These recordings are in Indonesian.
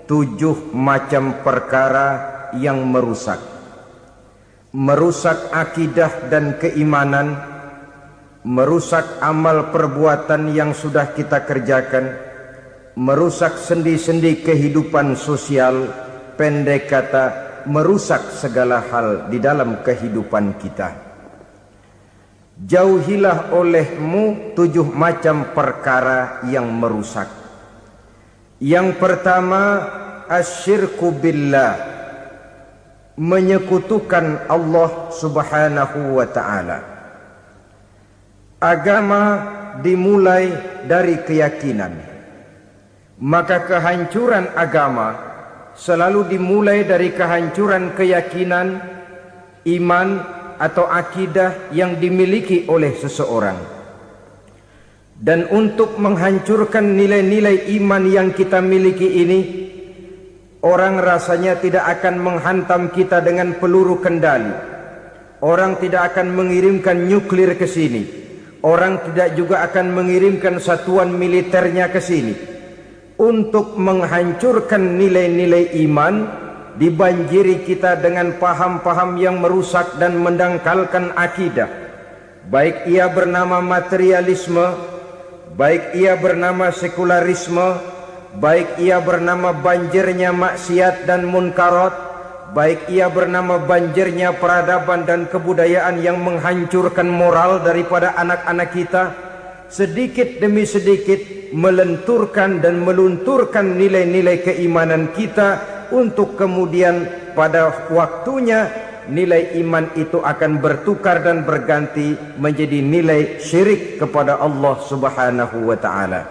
7 macam perkara yang merusak akidah dan keimanan, merusak amal perbuatan yang sudah kita kerjakan, merusak sendi-sendi kehidupan sosial, pendek kata merusak segala hal di dalam kehidupan kita. Jauhilah olehmu 7 macam perkara yang merusak. Yang pertama, asyirku billah, menyekutukan Allah subhanahu wa ta'ala. Agama dimulai dari keyakinan, maka kehancuran agama selalu dimulai dari kehancuran keyakinan, iman atau akidah yang dimiliki oleh seseorang. Dan untuk menghancurkan nilai-nilai iman yang kita miliki ini, orang rasanya tidak akan menghantam kita dengan peluru kendali. Orang tidak akan mengirimkan nuklir ke sini. Orang tidak juga akan mengirimkan satuan militernya ke sini. Untuk menghancurkan nilai-nilai iman, dibanjiri kita dengan paham-paham yang merusak dan mendangkalkan akidah. Baik ia bernama materialisme, baik ia bernama sekularisme, baik ia bernama banjirnya maksiat dan munkarat, baik ia bernama banjirnya peradaban dan kebudayaan yang menghancurkan moral daripada anak-anak kita, sedikit demi sedikit melenturkan dan melunturkan nilai-nilai keimanan kita, untuk kemudian pada waktunya nilai iman itu akan bertukar dan berganti menjadi nilai syirik kepada Allah subhanahu wa ta'ala.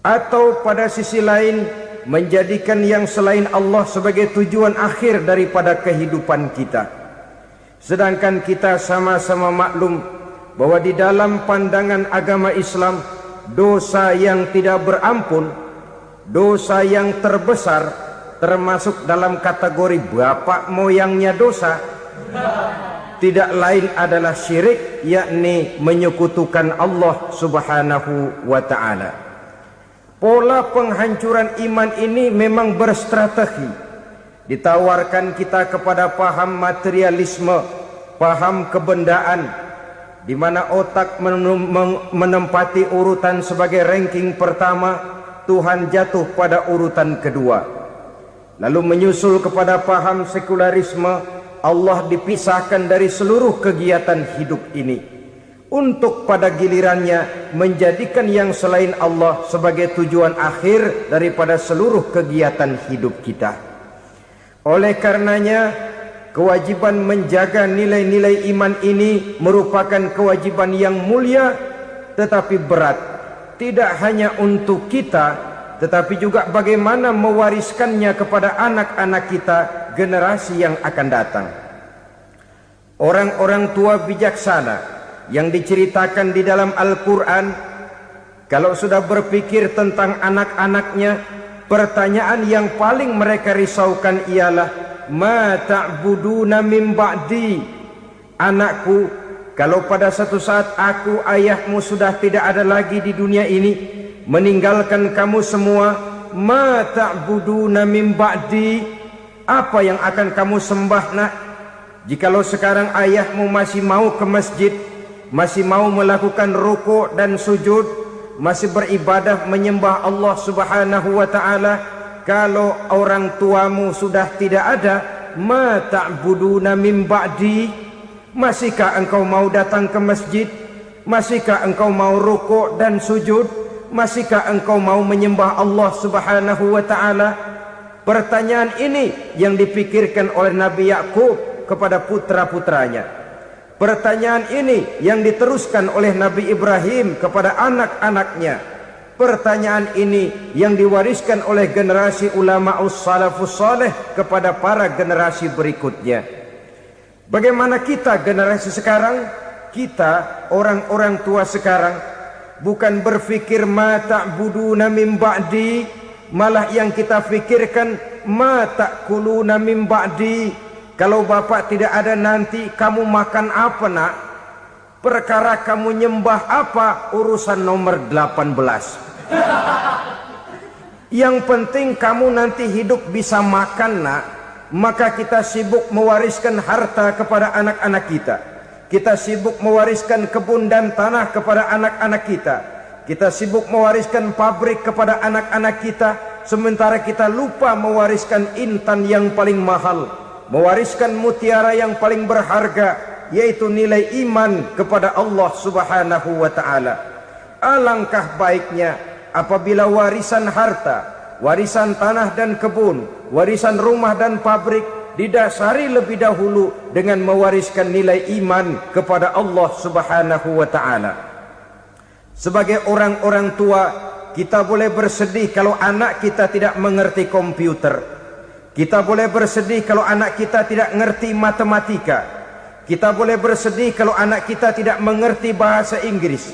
Atau pada sisi lain, menjadikan yang selain Allah sebagai tujuan akhir daripada kehidupan kita. Sedangkan kita sama-sama maklum bahwa di dalam pandangan agama Islam, dosa yang tidak berampun, dosa yang terbesar, termasuk dalam kategori bapak moyangnya dosa, tidak lain adalah syirik, yakni menyekutukan Allah subhanahu wa ta'ala. Pola penghancuran iman ini memang berstrategi. Ditawarkan kita kepada paham materialisme, paham kebendaan, di mana otak menempati urutan sebagai ranking pertama, Tuhan jatuh pada urutan kedua. Lalu menyusul kepada paham sekularisme, Allah dipisahkan dari seluruh kegiatan hidup ini, untuk pada gilirannya menjadikan yang selain Allah sebagai tujuan akhir daripada seluruh kegiatan hidup kita. Oleh karenanya, kewajiban menjaga nilai-nilai iman ini merupakan kewajiban yang mulia tetapi berat. Tidak hanya untuk kita, tetapi juga bagaimana mewariskannya kepada anak-anak kita, generasi yang akan datang. Orang-orang tua bijaksana yang diceritakan di dalam Al-Quran, kalau sudah berpikir tentang anak-anaknya, pertanyaan yang paling mereka risaukan ialah, ma ta'buduna min ba'di. Anakku, kalau pada satu saat aku, ayahmu sudah tidak ada lagi di dunia ini, meninggalkan kamu semua, ma ta'buduna min ba'di, apa yang akan kamu sembah nak? Jikalau sekarang ayahmu masih mau ke masjid, masih mau melakukan rukuk dan sujud, masih beribadah menyembah Allah subhanahu wa ta'ala, kalau orang tuamu sudah tidak ada, ma ta'buduna min ba'di, masihkah engkau mau datang ke masjid? Masihkah engkau mau rukuk dan sujud? Masihkah engkau mau menyembah Allah subhanahu wa ta'ala? Pertanyaan ini yang dipikirkan oleh Nabi Yakub kepada putra-putranya. Pertanyaan ini yang diteruskan oleh Nabi Ibrahim kepada anak-anaknya. Pertanyaan ini yang diwariskan oleh generasi ulama'us salafus saleh kepada para generasi berikutnya. Bagaimana kita generasi sekarang? Kita orang-orang tua sekarang bukan berfikir ma ta'buduna min ba'di, malah yang kita fikirkan ma ta'kuluna min ba'di. Kalau bapak tidak ada nanti kamu makan apa nak? Perkara kamu nyembah apa urusan nomor 18. Yang penting kamu nanti hidup bisa makan, nak. Maka kita sibuk mewariskan harta kepada anak-anak kita. Kita sibuk mewariskan kebun dan tanah kepada anak-anak kita. Kita sibuk mewariskan pabrik kepada anak-anak kita, sementara kita lupa mewariskan intan yang paling mahal, mewariskan mutiara yang paling berharga, yaitu nilai iman kepada Allah Subhanahu wa ta'ala. Alangkah baiknya apabila warisan harta, warisan tanah dan kebun, warisan rumah dan pabrik didasari lebih dahulu dengan mewariskan nilai iman kepada Allah Subhanahu wa ta'ala. Sebagai orang-orang tua, kita boleh bersedih kalau anak kita tidak mengerti komputer. Kita boleh bersedih kalau anak kita tidak mengerti matematika. Kita boleh bersedih kalau anak kita tidak mengerti bahasa Inggris.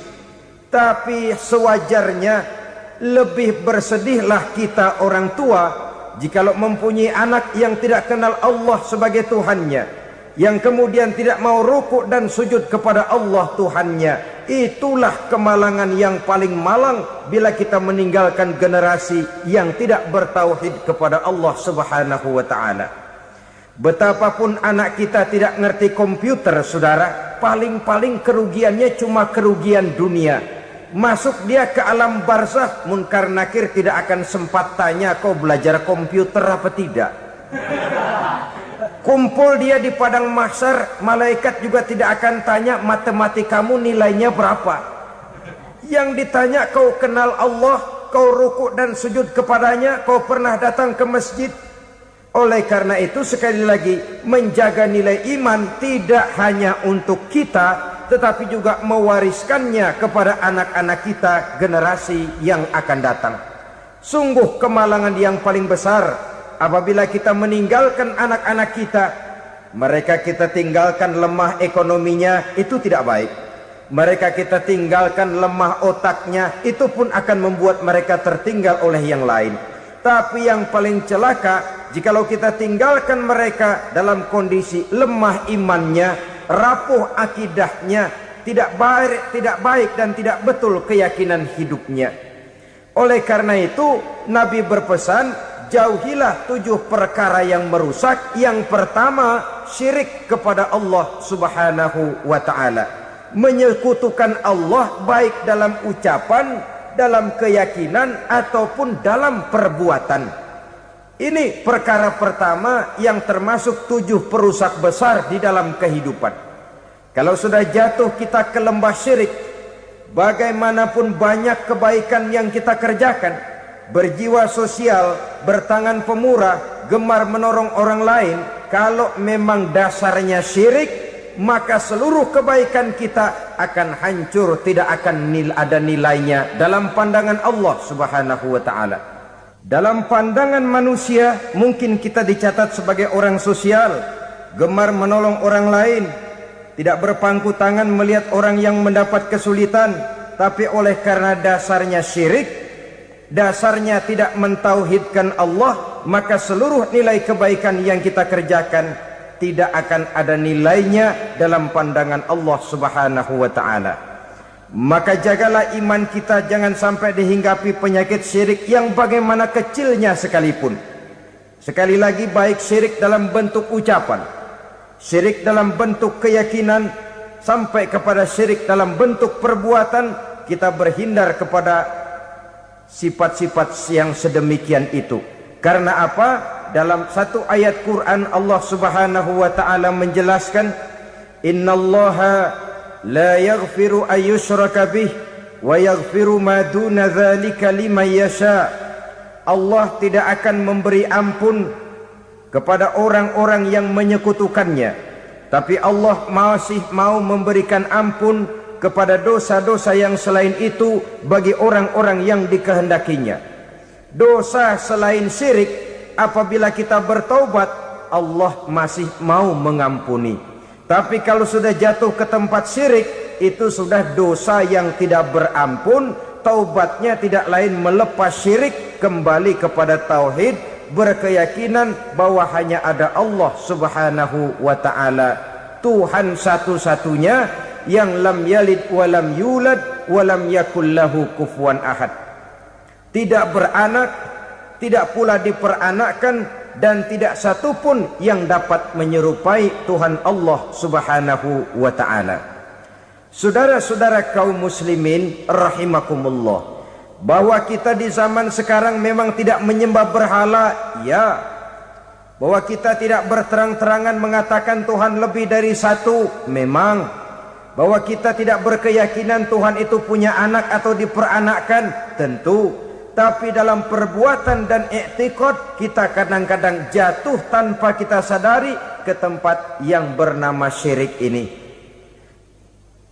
Tapi sewajarnya lebih bersedihlah kita orang tua jikalau mempunyai anak yang tidak kenal Allah sebagai Tuhannya, yang kemudian tidak mau rukuk dan sujud kepada Allah Tuhannya. Itulah kemalangan yang paling malang bila kita meninggalkan generasi yang tidak bertauhid kepada Allah Subhanahu wa ta'ala. Betapapun anak kita tidak ngerti komputer, saudara, paling-paling kerugiannya cuma kerugian dunia. Masuk dia ke alam barzakh, munkar nakir tidak akan sempat tanya kau belajar komputer apa tidak. Kumpul dia di padang mahsyar, malaikat juga tidak akan tanya matematikamu nilainya berapa. Yang ditanya kau kenal Allah, kau rukuk dan sujud kepadanya, kau pernah datang ke masjid. Oleh karena itu sekali lagi, menjaga nilai iman tidak hanya untuk kita, tetapi juga mewariskannya kepada anak-anak kita, generasi yang akan datang. Sungguh kemalangan yang paling besar apabila kita meninggalkan anak-anak kita. Mereka kita tinggalkan lemah ekonominya, itu tidak baik. Mereka kita tinggalkan lemah otaknya, itu pun akan membuat mereka tertinggal oleh yang lain. Tapi yang paling celaka, jikalau kita tinggalkan mereka dalam kondisi lemah imannya, rapuh akidahnya, tidak baik dan tidak betul keyakinan hidupnya. Oleh karena itu Nabi berpesan, jauhilah 7 perkara yang merusak. Yang pertama, syirik kepada Allah Subhanahu wa ta'ala. Menyekutukan Allah baik dalam ucapan, dalam keyakinan ataupun dalam perbuatan. Ini perkara pertama yang termasuk 7 perusak besar di dalam kehidupan. Kalau sudah jatuh kita ke lembah syirik, bagaimanapun banyak kebaikan yang kita kerjakan, berjiwa sosial, bertangan pemurah, gemar menolong orang lain, kalau memang dasarnya syirik, maka seluruh kebaikan kita akan hancur, tidak akan ada nilainya dalam pandangan Allah Subhanahu wa ta'ala. Dalam pandangan manusia mungkin kita dicatat sebagai orang sosial, gemar menolong orang lain, tidak berpangku tangan melihat orang yang mendapat kesulitan. Tapi oleh karena dasarnya syirik, dasarnya tidak mentauhidkan Allah, maka seluruh nilai kebaikan yang kita kerjakan tidak akan ada nilainya dalam pandangan Allah Subhanahu wa ta'ala. Maka jagalah iman kita, jangan sampai dihinggapi penyakit syirik yang bagaimana kecilnya sekalipun. Sekali lagi, baik syirik dalam bentuk ucapan, syirik dalam bentuk keyakinan, sampai kepada syirik dalam bentuk perbuatan, kita berhindar kepada sifat-sifat yang sedemikian itu. Karena apa? Dalam satu ayat Quran Allah Subhanahu wa ta'ala menjelaskan, innallaha la yaghfiru ayyushraka bih wa yaghfiru ma duna dzalika liman yasha. Allah tidak akan memberi ampun kepada orang-orang yang menyekutukannya, tapi Allah masih mau memberikan ampun kepada dosa-dosa yang selain itu bagi orang-orang yang dikehendakinya. Dosa selain syirik, apabila kita bertaubat, Allah masih mau mengampuni. Tapi kalau sudah jatuh ke tempat syirik, itu sudah dosa yang tidak berampun. Taubatnya tidak lain melepas syirik, kembali kepada tauhid, berkeyakinan bahwa hanya ada Allah Subhanahu wa ta'ala, Tuhan satu-satunya, yang lam yalid walam yulad walam yakul lahu kufuwan ahad. tidak beranak, tidak pula diperanakkan, dan tidak satupun yang dapat menyerupai Tuhan Allah Subhanahu wa ta'ala. Saudara-saudara kaum muslimin rahimakumullah, bahwa kita di zaman sekarang memang tidak menyembah berhala, ya. Bahwa kita tidak berterang-terangan mengatakan Tuhan lebih dari satu, memang. Bahwa kita tidak berkeyakinan Tuhan itu punya anak atau diperanakkan, tentu. Tapi dalam perbuatan dan i'tiqad kita kadang-kadang jatuh tanpa kita sadari ke tempat yang bernama syirik ini.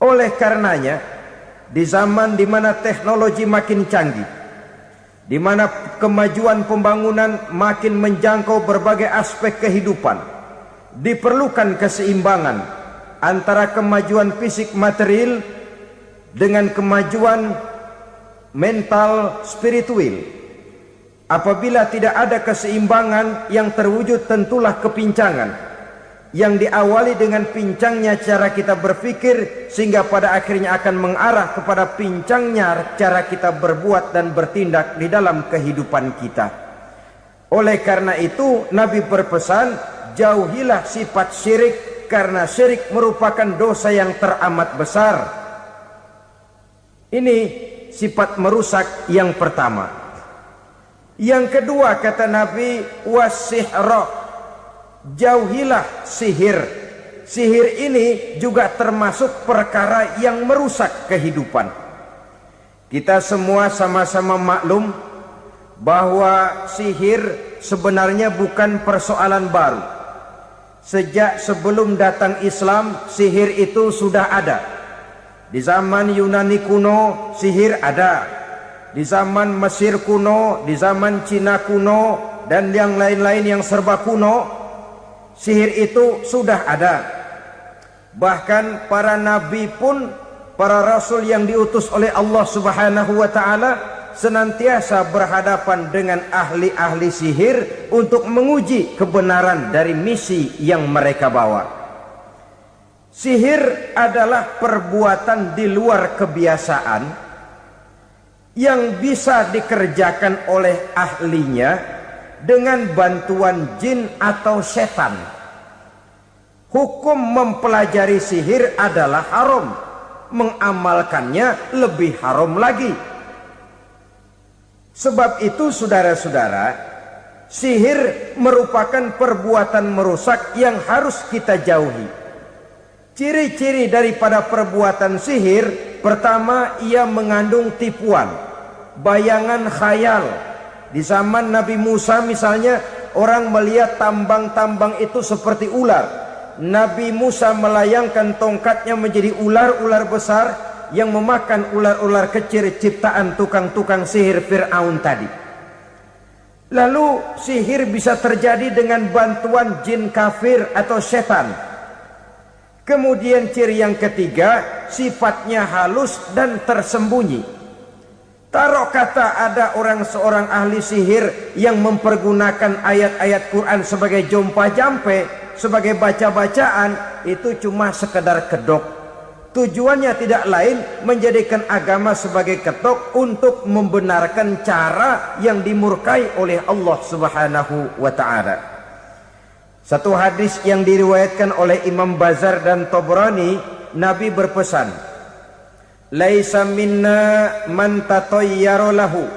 Oleh karenanya, di zaman di mana teknologi makin canggih, di mana kemajuan pembangunan makin menjangkau berbagai aspek kehidupan, diperlukan keseimbangan antara kemajuan fisik material dengan kemajuan mental spiritual. Apabila tidak ada keseimbangan, yang terwujud tentulah kepincangan, yang diawali dengan pincangnya cara kita berpikir, sehingga pada akhirnya akan mengarah kepada pincangnya cara kita berbuat dan bertindak di dalam kehidupan kita. Oleh karena itu Nabi berpesan, jauhilah sifat syirik, karena syirik merupakan dosa yang teramat besar. Ini sifat merusak yang pertama. Yang kedua kata Nabi, wasihra, jauhilah sihir. Sihir ini juga termasuk perkara yang merusak kehidupan. Kita semua sama-sama maklum bahwa sihir sebenarnya bukan persoalan baru. Sejak sebelum datang Islam, sihir itu sudah ada. Di zaman Yunani kuno, sihir ada. Di zaman Mesir kuno, di zaman Cina kuno, dan yang lain-lain yang serba kuno, sihir itu sudah ada. Bahkan para nabi pun, para rasul yang diutus oleh Allah Subhanahu wa ta'ala, senantiasa berhadapan dengan ahli-ahli sihir untuk menguji kebenaran dari misi yang mereka bawa. Sihir adalah perbuatan di luar kebiasaan yang bisa dikerjakan oleh ahlinya dengan bantuan jin atau setan. Hukum mempelajari sihir adalah haram, mengamalkannya lebih haram lagi. Sebab itu saudara-saudara, sihir merupakan perbuatan merusak yang harus kita jauhi. Ciri-ciri daripada perbuatan sihir, pertama, ia mengandung tipuan, bayangan khayal. Di zaman Nabi Musa misalnya, orang melihat tambang-tambang itu seperti ular. Nabi Musa melayangkan tongkatnya menjadi ular-ular besar yang memakan ular-ular kecil ciptaan tukang-tukang sihir Fir'aun tadi. Lalu sihir bisa terjadi dengan bantuan jin kafir atau setan. Kemudian ciri yang ketiga, sifatnya halus dan tersembunyi. Taruh kata ada seorang ahli sihir yang mempergunakan ayat-ayat Quran sebagai jompa-jampe, sebagai baca-bacaan, itu cuma sekedar kedok. Tujuannya tidak lain menjadikan agama sebagai ketok untuk membenarkan cara yang dimurkai oleh Allah Subhanahu wa ta'ala. Satu hadis yang diriwayatkan oleh Imam Bazar dan Tabrani, Nabi berpesan, laisa minna man tatayyara lahu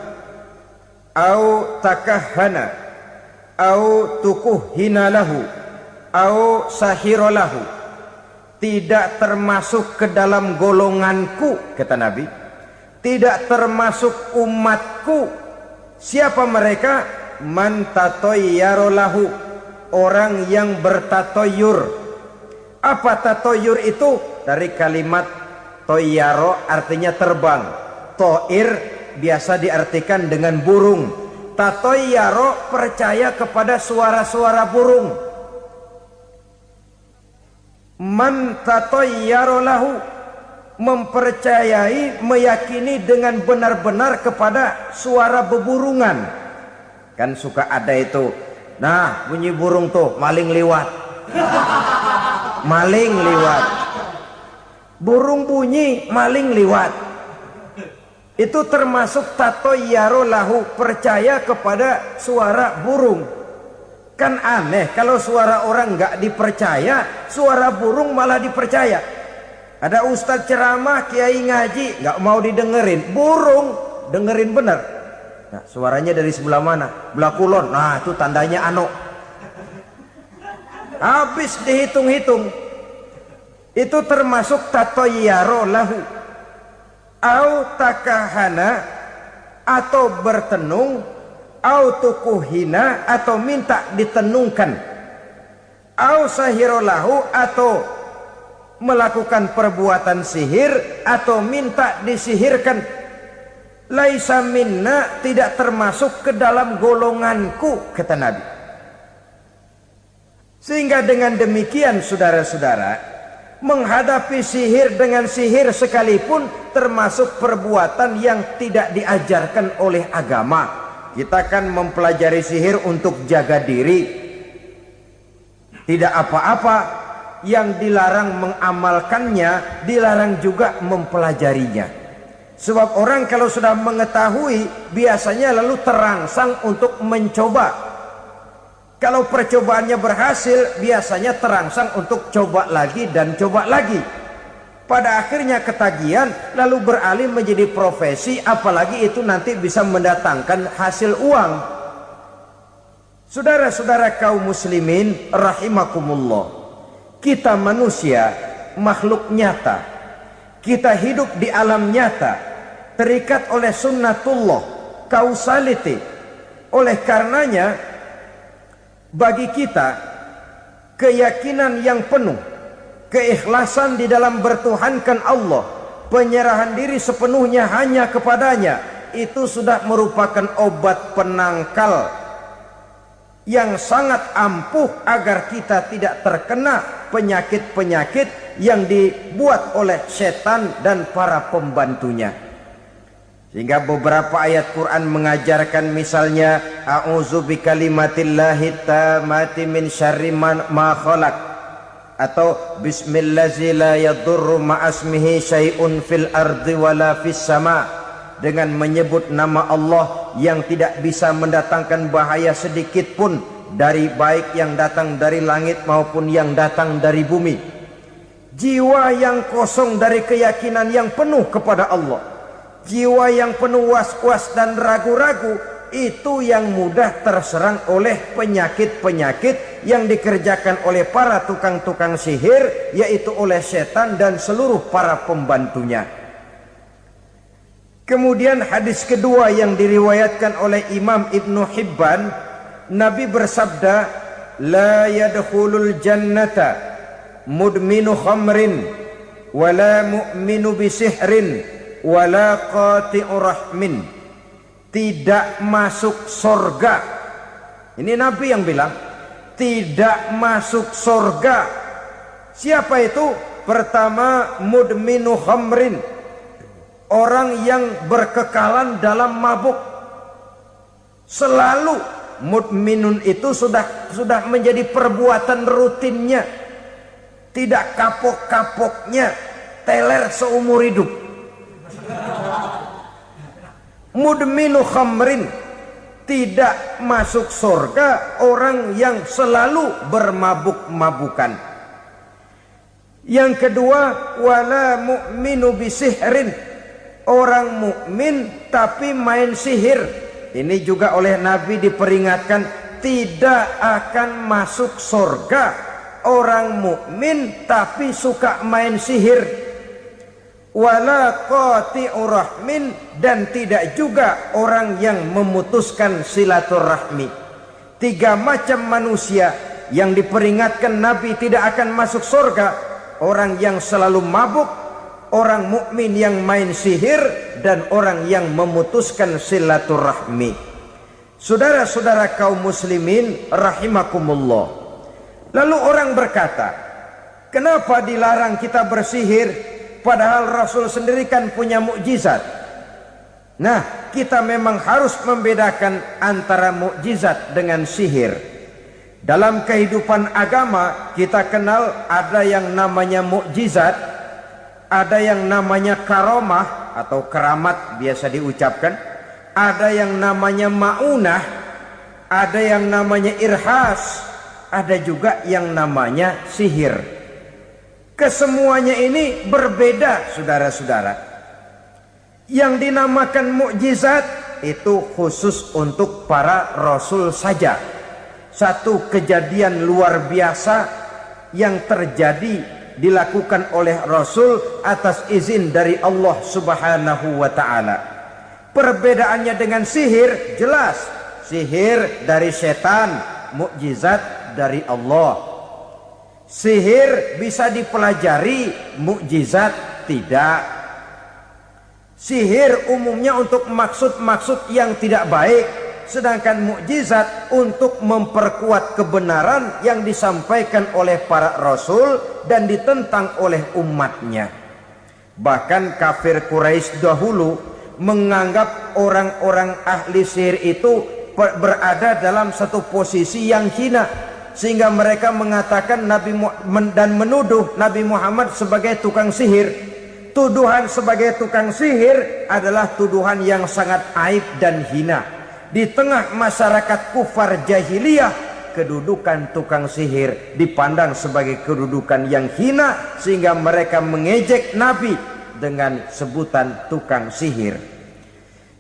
au takahhana au tukuhhina lahu au sahira lahu. Tidak termasuk ke dalam golonganku, kata Nabi. Tidak termasuk umatku. Siapa mereka? Man tatayyara lahu, orang yang bertatoyur. Apa tatoyur itu? Dari kalimat toyaro, artinya terbang. Toir biasa diartikan dengan burung. Tatoyaro percaya kepada suara-suara burung. Man tatayyara lahu, mempercayai, meyakini dengan benar-benar kepada suara beburungan. Kan suka ada itu, nah bunyi burung tuh, maling liwat. Maling liwat. Burung bunyi, maling liwat. Itu termasuk tatoyaro lahu, percaya kepada suara burung. Kan aneh kalau suara orang nggak dipercaya, suara burung malah dipercaya. Ada ustadz ceramah, kiai ngaji, nggak mau didengerin, burung dengerin bener. Nah, suaranya dari sebelah mana? Belah kulon. Nah, itu tandanya ano. Habis dihitung-hitung. Itu termasuk tatoyaro lahu. Au takahana, atau bertenung, au tukuhina, atau minta ditenungkan, au sahirolahu, atau melakukan perbuatan sihir, atau minta disihirkan. Laisa minna, tidak termasuk ke dalam golonganku, kata Nabi. Sehingga dengan demikian saudara-saudara, menghadapi sihir dengan sihir sekalipun termasuk perbuatan yang tidak diajarkan oleh agama. Kita kan mempelajari sihir untuk jaga diri, tidak apa-apa. Yang dilarang mengamalkannya, dilarang juga mempelajarinya. Sebab orang kalau sudah mengetahui, biasanya lalu terangsang untuk mencoba. Kalau percobaannya berhasil, biasanya terangsang untuk coba lagi dan coba lagi. Pada akhirnya ketagihan, lalu beralih menjadi profesi, apalagi itu nanti bisa mendatangkan hasil uang. Saudara-saudara kaum muslimin rahimakumullah, kita manusia makhluk nyata. Kita hidup di alam nyata, terikat oleh sunnatullah, causality. Oleh karenanya, bagi kita keyakinan yang penuh, keikhlasan di dalam bertuhankan Allah, penyerahan diri sepenuhnya hanya kepadanya, itu sudah merupakan obat penangkal yang sangat ampuh agar kita tidak terkena penyakit-penyakit yang dibuat oleh setan dan para pembantunya. Sehingga beberapa ayat Quran mengajarkan, misalnya a'udzu bikalimatillahi tammati min syarri ma khalaq, atau bismillazi la yadurru ma'asmihi syai'un fil ardi wala fis sama, dengan menyebut nama Allah yang tidak bisa mendatangkan bahaya sedikit pun, dari baik yang datang dari langit maupun yang datang dari bumi. Jiwa yang kosong dari keyakinan yang penuh kepada Allah, jiwa yang penuh was-was dan ragu-ragu, itu yang mudah terserang oleh penyakit-penyakit yang dikerjakan oleh para tukang-tukang sihir, yaitu oleh setan dan seluruh para pembantunya. Kemudian hadis kedua yang diriwayatkan oleh Imam Ibnu Hibban, Nabi bersabda, la yadkhulul jannata mudminu khamrin wala mu'minu bisihrin wala qati'u rahmin. Tidak masuk surga. Ini Nabi yang bilang, tidak masuk surga. Siapa itu? Pertama, mudminu khamrin, orang yang berkekalan dalam mabuk. Selalu mudminun itu sudah menjadi perbuatan rutinnya, tidak kapok-kapoknya, teler seumur hidup. Mudminu khamrin, tidak masuk surga orang yang selalu bermabuk-mabukan. Yang kedua, wala mu'minu bisihrin, orang mukmin tapi main sihir. Ini juga oleh Nabi diperingatkan, tidak akan masuk surga orang mukmin tapi suka main sihir. Wala qati'u rahmin, dan tidak juga orang yang memutuskan silaturahmi. Tiga macam manusia yang diperingatkan Nabi tidak akan masuk surga: orang yang selalu mabuk, orang mukmin yang main sihir, dan orang yang memutuskan silaturahmi. Saudara-saudara kaum muslimin rahimakumullah. Lalu orang berkata, kenapa dilarang kita bersihir? Padahal Rasul sendiri kan punya mukjizat. Nah, kita memang harus membedakan antara mukjizat dengan sihir. Dalam kehidupan agama kita kenal ada yang namanya mukjizat, Ada yang namanya karomah atau keramat biasa diucapkan. Ada yang namanya maunah. Ada yang namanya irhas. Ada juga yang namanya sihir. Kesemuanya ini berbeda, saudara-saudara. Yang dinamakan mukjizat itu khusus untuk para rasul saja. Satu kejadian luar biasa yang terjadi dilakukan oleh rasul atas izin dari Allah Subhanahu wa taala. Perbedaannya dengan sihir jelas. Sihir dari setan, mukjizat dari Allah. Sihir bisa dipelajari, mukjizat tidak. Sihir umumnya untuk maksud-maksud yang tidak baik, sedangkan mukjizat untuk memperkuat kebenaran yang disampaikan oleh para rasul dan ditentang oleh umatnya. Bahkan kafir Quraisy dahulu menganggap orang-orang ahli sihir itu berada dalam satu posisi yang hina, sehingga mereka mengatakan dan menuduh Nabi Muhammad sebagai tukang sihir. Tuduhan sebagai tukang sihir adalah tuduhan yang sangat aib dan hina. Di tengah masyarakat kufar jahiliyah, kedudukan tukang sihir dipandang sebagai kedudukan yang hina, sehingga mereka mengejek Nabi dengan sebutan tukang sihir.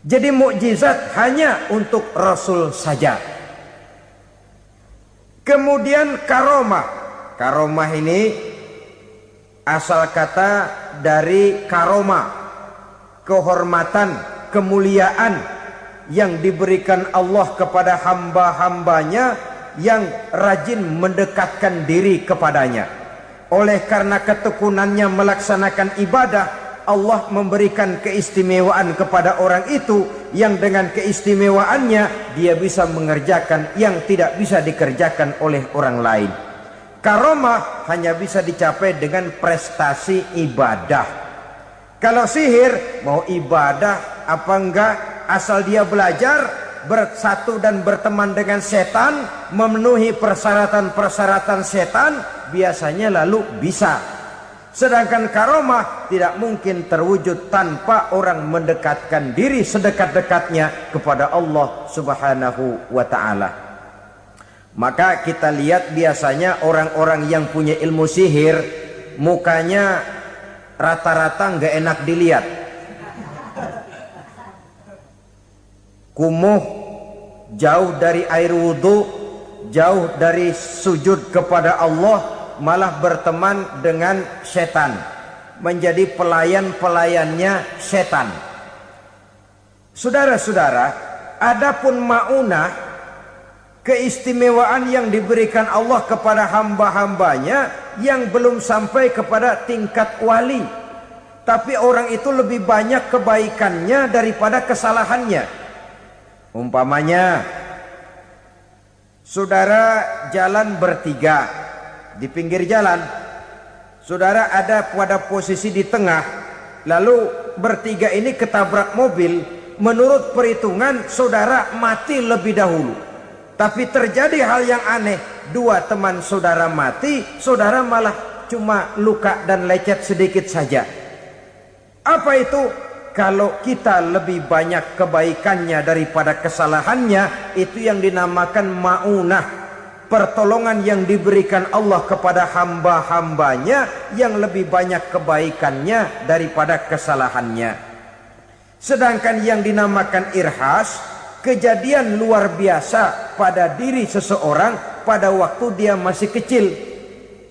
Jadi mukjizat hanya untuk Rasul saja. Kemudian karomah. Karomah ini asal kata dari karoma, kehormatan, kemuliaan yang diberikan Allah kepada hamba-hambanya yang rajin mendekatkan diri kepadanya. Oleh karena ketekunannya melaksanakan ibadah, Allah memberikan keistimewaan kepada orang itu, yang dengan keistimewaannya dia bisa mengerjakan yang tidak bisa dikerjakan oleh orang lain. Karomah hanya bisa dicapai dengan prestasi ibadah. Kalau sihir mau ibadah apa enggak, asal dia belajar, bersatu dan berteman dengan setan, memenuhi persyaratan-persyaratan setan, biasanya lalu bisa. Sedangkan karomah tidak mungkin terwujud tanpa orang mendekatkan diri sedekat-dekatnya kepada Allah Subhanahu wa ta'ala. Maka kita lihat biasanya orang-orang yang punya ilmu sihir, mukanya rata-rata nggak enak dilihat. Kumuh, jauh dari air wudhu, jauh dari sujud kepada Allah, malah berteman dengan setan, menjadi pelayan-pelayannya setan. Saudara-saudara, adapun maunah, keistimewaan yang diberikan Allah kepada hamba-hambanya yang belum sampai kepada tingkat wali, tapi orang itu lebih banyak kebaikannya daripada kesalahannya. Umpamanya, saudara jalan bertiga di pinggir jalan, saudara ada pada posisi di tengah, lalu bertiga ini ketabrak mobil. Menurut perhitungan saudara mati lebih dahulu. Tapi terjadi hal yang aneh, dua teman saudara mati, saudara malah cuma luka dan lecet sedikit saja. Apa itu? Kalau kita lebih banyak kebaikannya daripada kesalahannya, itu yang dinamakan maunah, pertolongan yang diberikan Allah kepada hamba-hambanya yang lebih banyak kebaikannya daripada kesalahannya. Sedangkan yang dinamakan irhas, kejadian luar biasa pada diri seseorang pada waktu dia masih kecil,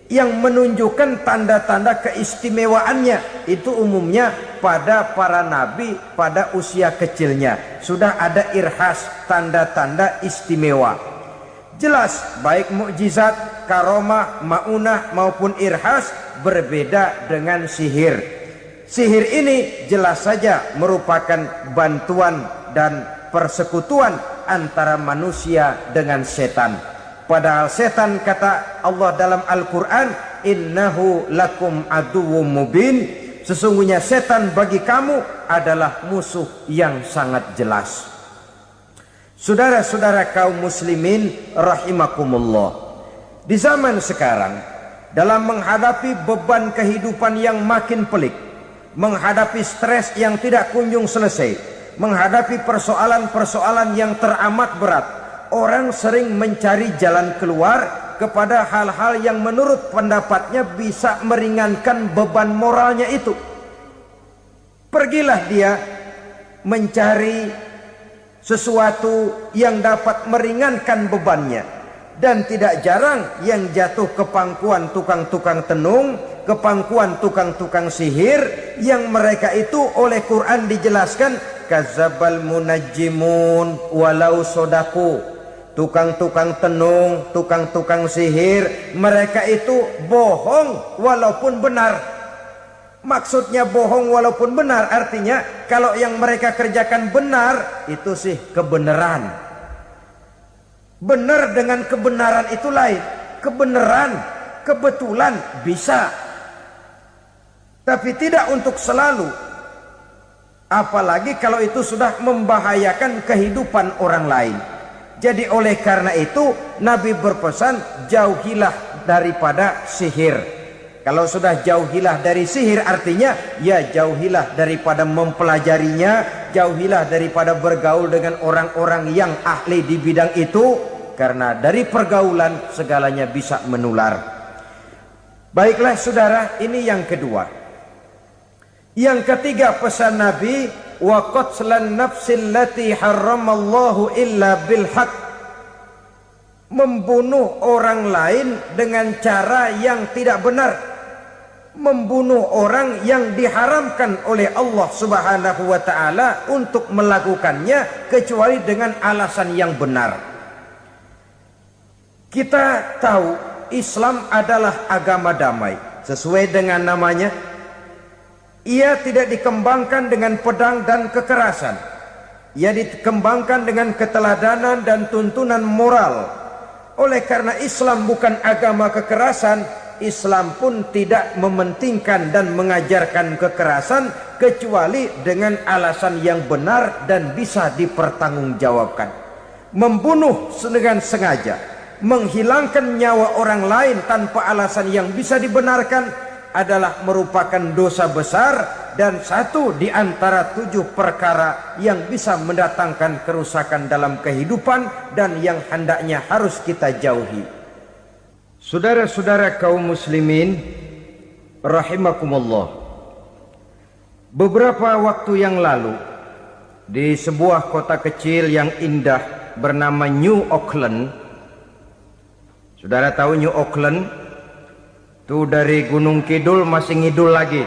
yang menunjukkan tanda-tanda keistimewaannya. Itu umumnya pada para nabi pada usia kecilnya sudah ada irhas, tanda-tanda istimewa. Jelas baik mukjizat, karomah, maunah maupun irhas berbeda dengan sihir. Sihir ini jelas saja merupakan bantuan dan persekutuan antara manusia dengan setan. Padahal setan, kata Allah dalam Al-Quran, innahu lakum aduwwum mubin, sesungguhnya setan bagi kamu adalah musuh yang sangat jelas. Saudara-saudara kaum muslimin rahimakumullah, di zaman sekarang dalam menghadapi beban kehidupan yang makin pelik, menghadapi stres yang tidak kunjung selesai, menghadapi persoalan-persoalan yang teramat berat, orang sering mencari jalan keluar kepada hal-hal yang menurut pendapatnya bisa meringankan beban moralnya itu. Pergilah dia mencari sesuatu yang dapat meringankan bebannya. Dan tidak jarang yang jatuh ke pangkuan tukang-tukang tenung, ke pangkuan tukang-tukang sihir, yang mereka itu oleh Quran dijelaskan kadzabal munajjimun walau sodaku. Tukang-tukang tenung, tukang-tukang sihir, mereka itu bohong walaupun benar. Maksudnya bohong walaupun benar artinya kalau yang mereka kerjakan benar itu sih kebenaran. Benar dengan kebenaran itu lain. Kebenaran, kebetulan bisa, tapi tidak untuk selalu. Apalagi kalau itu sudah membahayakan kehidupan orang lain. Jadi oleh karena itu Nabi berpesan jauhilah daripada sihir. Kalau sudah jauhilah dari sihir artinya ya jauhilah daripada mempelajarinya, jauhilah daripada bergaul dengan orang-orang yang ahli di bidang itu, karena dari pergaulan segalanya bisa menular. Baiklah saudara, ini yang kedua. Yang ketiga pesan Nabi, wa qatlan nafsil lati harramallahu illa bil haq. Membunuh orang lain dengan cara yang tidak benar. Membunuh orang yang diharamkan oleh Allah Subhanahu wa taala untuk melakukannya kecuali dengan alasan yang benar. Kita tahu Islam adalah agama damai. Sesuai dengan namanya, ia tidak dikembangkan dengan pedang dan kekerasan. Ia dikembangkan dengan keteladanan dan tuntunan moral. Oleh karena Islam bukan agama kekerasan, Islam pun tidak mementingkan dan mengajarkan kekerasan kecuali dengan alasan yang benar dan bisa dipertanggungjawabkan. Membunuh dengan sengaja, menghilangkan nyawa orang lain tanpa alasan yang bisa dibenarkan adalah merupakan dosa besar dan satu di antara 7 perkara yang bisa mendatangkan kerusakan dalam kehidupan dan yang hendaknya harus kita jauhi. Saudara-saudara kaum muslimin rahimakumullah, beberapa waktu yang lalu di sebuah kota kecil yang indah bernama New Auckland. Saudara tahu New Auckland? Itu dari Gunung Kidul masih ngidul lagi.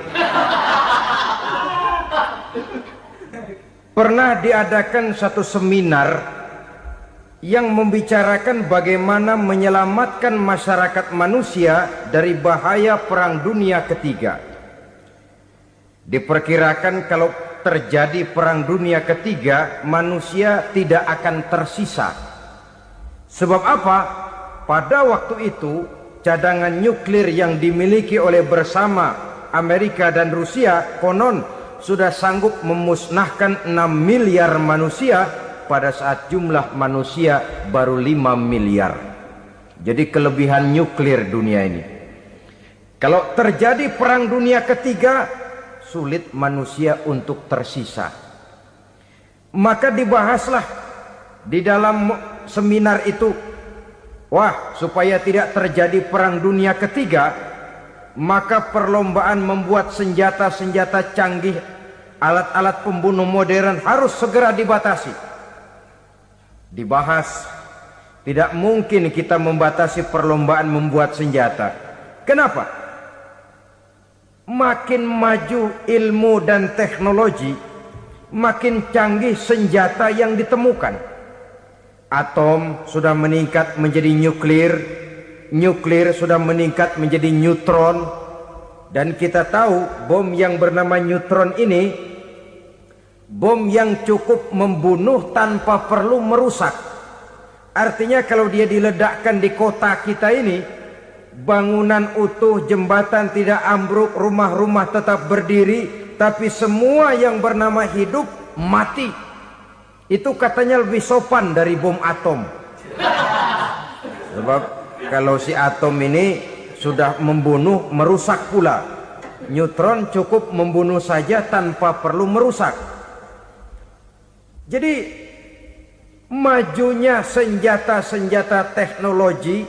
Pernah diadakan satu seminar yang membicarakan bagaimana menyelamatkan masyarakat manusia dari bahaya Perang Dunia Ketiga. Diperkirakan kalau terjadi Perang Dunia Ketiga, manusia tidak akan tersisa. Sebab apa? Pada waktu itu cadangan nuklir yang dimiliki oleh bersama Amerika dan Rusia konon sudah sanggup memusnahkan 6 miliar manusia pada saat jumlah manusia baru 5 miliar. Jadi kelebihan nuklir dunia ini. Kalau terjadi Perang Dunia Ketiga, sulit manusia untuk tersisa. Maka dibahaslah di dalam seminar itu, wah, supaya tidak terjadi Perang Dunia Ketiga, maka perlombaan membuat senjata-senjata canggih, alat-alat pembunuh modern harus segera dibatasi. Dibahas, tidak mungkin kita membatasi perlombaan membuat senjata. Kenapa? Makin maju ilmu dan teknologi, makin canggih senjata yang ditemukan. Atom sudah meningkat menjadi nuklir, nuklir sudah meningkat menjadi neutron, dan kita tahu bom yang bernama neutron ini bom yang cukup membunuh tanpa perlu merusak. Artinya kalau dia diledakkan di kota kita ini, bangunan utuh, jembatan tidak ambruk, rumah-rumah tetap berdiri, tapi semua yang bernama hidup mati. Itu katanya lebih sopan dari bom atom. Sebab kalau si atom ini sudah membunuh, merusak pula. Neutron cukup membunuh saja tanpa perlu merusak. Jadi majunya senjata-senjata teknologi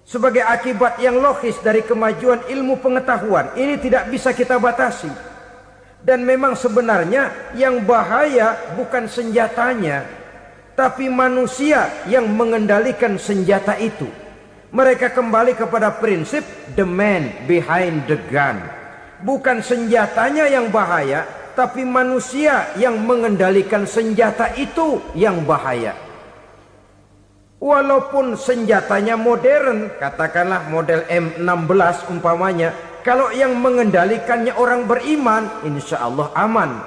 sebagai akibat yang logis dari kemajuan ilmu pengetahuan ini tidak bisa kita batasi. Dan memang sebenarnya yang bahaya bukan senjatanya, tapi manusia yang mengendalikan senjata itu. Mereka kembali kepada prinsip the man behind the gun. Bukan senjatanya yang bahaya, tapi manusia yang mengendalikan senjata itu yang bahaya. Walaupun senjatanya modern, katakanlah model M16 umpamanya, kalau yang mengendalikannya orang beriman, insya Allah aman.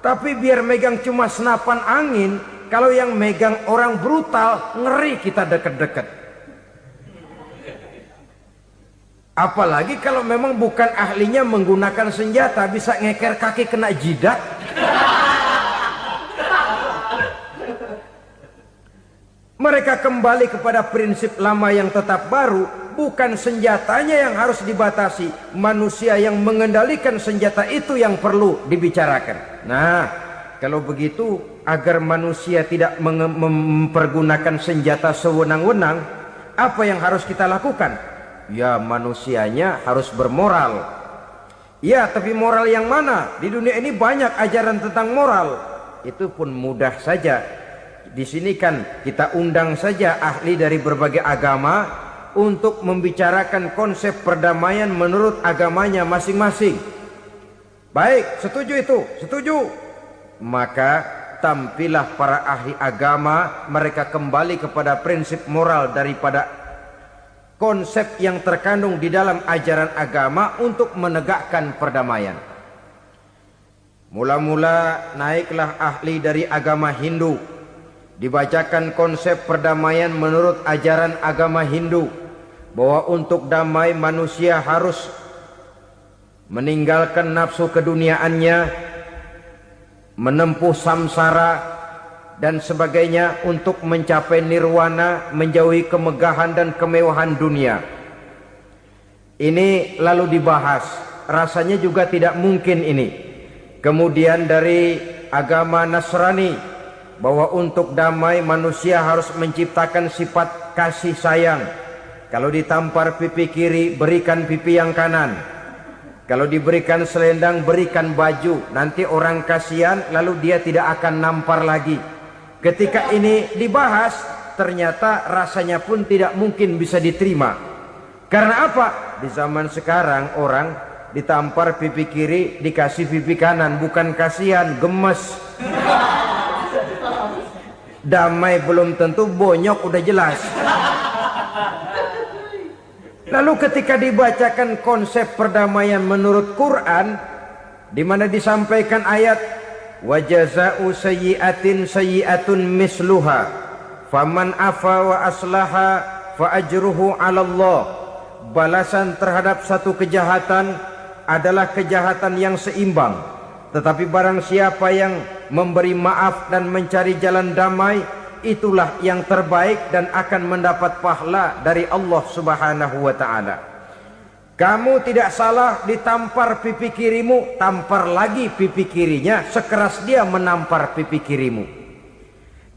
Tapi biar megang cuma senapan angin, kalau yang megang orang brutal, ngeri kita deket-deket. Apalagi kalau memang bukan ahlinya menggunakan senjata, bisa ngeker kaki kena jidat. Mereka kembali kepada prinsip lama yang tetap baru. Bukan senjatanya yang harus dibatasi, manusia yang mengendalikan senjata itu yang perlu dibicarakan. Nah, kalau begitu, agar manusia tidak mempergunakan senjata sewenang-wenang, apa yang harus kita lakukan? Ya, manusianya harus bermoral. Ya, tapi moral yang mana? Di dunia ini banyak ajaran tentang moral. Itu pun mudah saja. Di sini kan kita undang saja ahli dari berbagai agama untuk membicarakan konsep perdamaian menurut agamanya masing-masing. Baik, setuju itu, setuju. Maka tampillah para ahli agama, mereka kembali kepada prinsip moral daripada konsep yang terkandung di dalam ajaran agama untuk menegakkan perdamaian. Mula-mula naiklah ahli dari agama Hindu, dibacakan konsep perdamaian menurut ajaran agama Hindu, bahwa untuk damai manusia harus meninggalkan nafsu keduniaannya, menempuh samsara dan sebagainya untuk mencapai nirwana, menjauhi kemegahan dan kemewahan dunia. Ini lalu dibahas, rasanya juga tidak mungkin ini. Kemudian dari agama Nasrani, bahwa untuk damai manusia harus menciptakan sifat kasih sayang. Kalau ditampar pipi kiri, berikan pipi yang kanan. Kalau diberikan selendang, berikan baju. Nanti orang kasihan, lalu dia tidak akan nampar lagi. Ketika ini dibahas, ternyata rasanya pun tidak mungkin bisa diterima. Karena apa? Di zaman sekarang orang ditampar pipi kiri, dikasih pipi kanan. Bukan kasihan, gemes. Damai belum tentu, bonyok udah jelas. Lalu ketika dibacakan konsep perdamaian menurut Quran, di mana disampaikan ayat wa jazaa'u sayyi'atin sayyi'atun misluha faman afa wa aslaha fa ajruhu 'ala Allah. Balasan terhadap satu kejahatan adalah kejahatan yang seimbang. Tetapi barang siapa yang memberi maaf dan mencari jalan damai, itulah yang terbaik dan akan mendapat pahala dari Allah Subhanahu wa ta'ala. Kamu tidak salah ditampar pipi kirimu, tampar lagi pipi kirinya sekeras dia menampar pipi kirimu.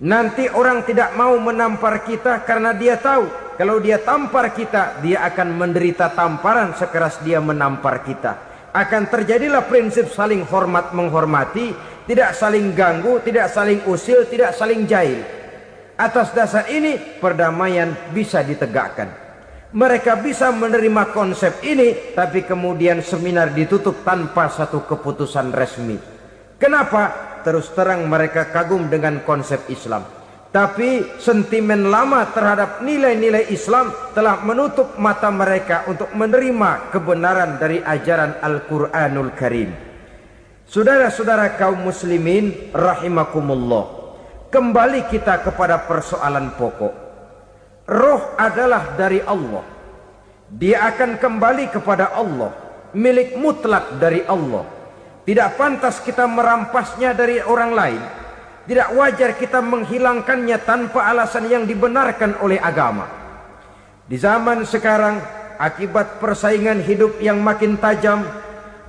Nanti orang tidak mau menampar kita karena dia tahu kalau dia tampar kita, dia akan menderita tamparan sekeras dia menampar kita. Akan terjadilah prinsip saling hormat menghormati, tidak saling ganggu, tidak saling usil, tidak saling jahil. Atas dasar ini perdamaian bisa ditegakkan. Mereka bisa menerima konsep ini, tapi kemudian seminar ditutup tanpa satu keputusan resmi. Kenapa? Terus terang mereka kagum dengan konsep Islam, tapi sentimen lama terhadap nilai-nilai Islam telah menutup mata mereka untuk menerima kebenaran dari ajaran Al-Quranul Karim. Saudara-saudara kaum muslimin rahimakumullah, kembali kita kepada persoalan pokok. Roh adalah dari Allah. Dia akan kembali kepada Allah, milik mutlak dari Allah. Tidak pantas kita merampasnya dari orang lain. Tidak wajar kita menghilangkannya tanpa alasan yang dibenarkan oleh agama. Di zaman sekarang akibat persaingan hidup yang makin tajam,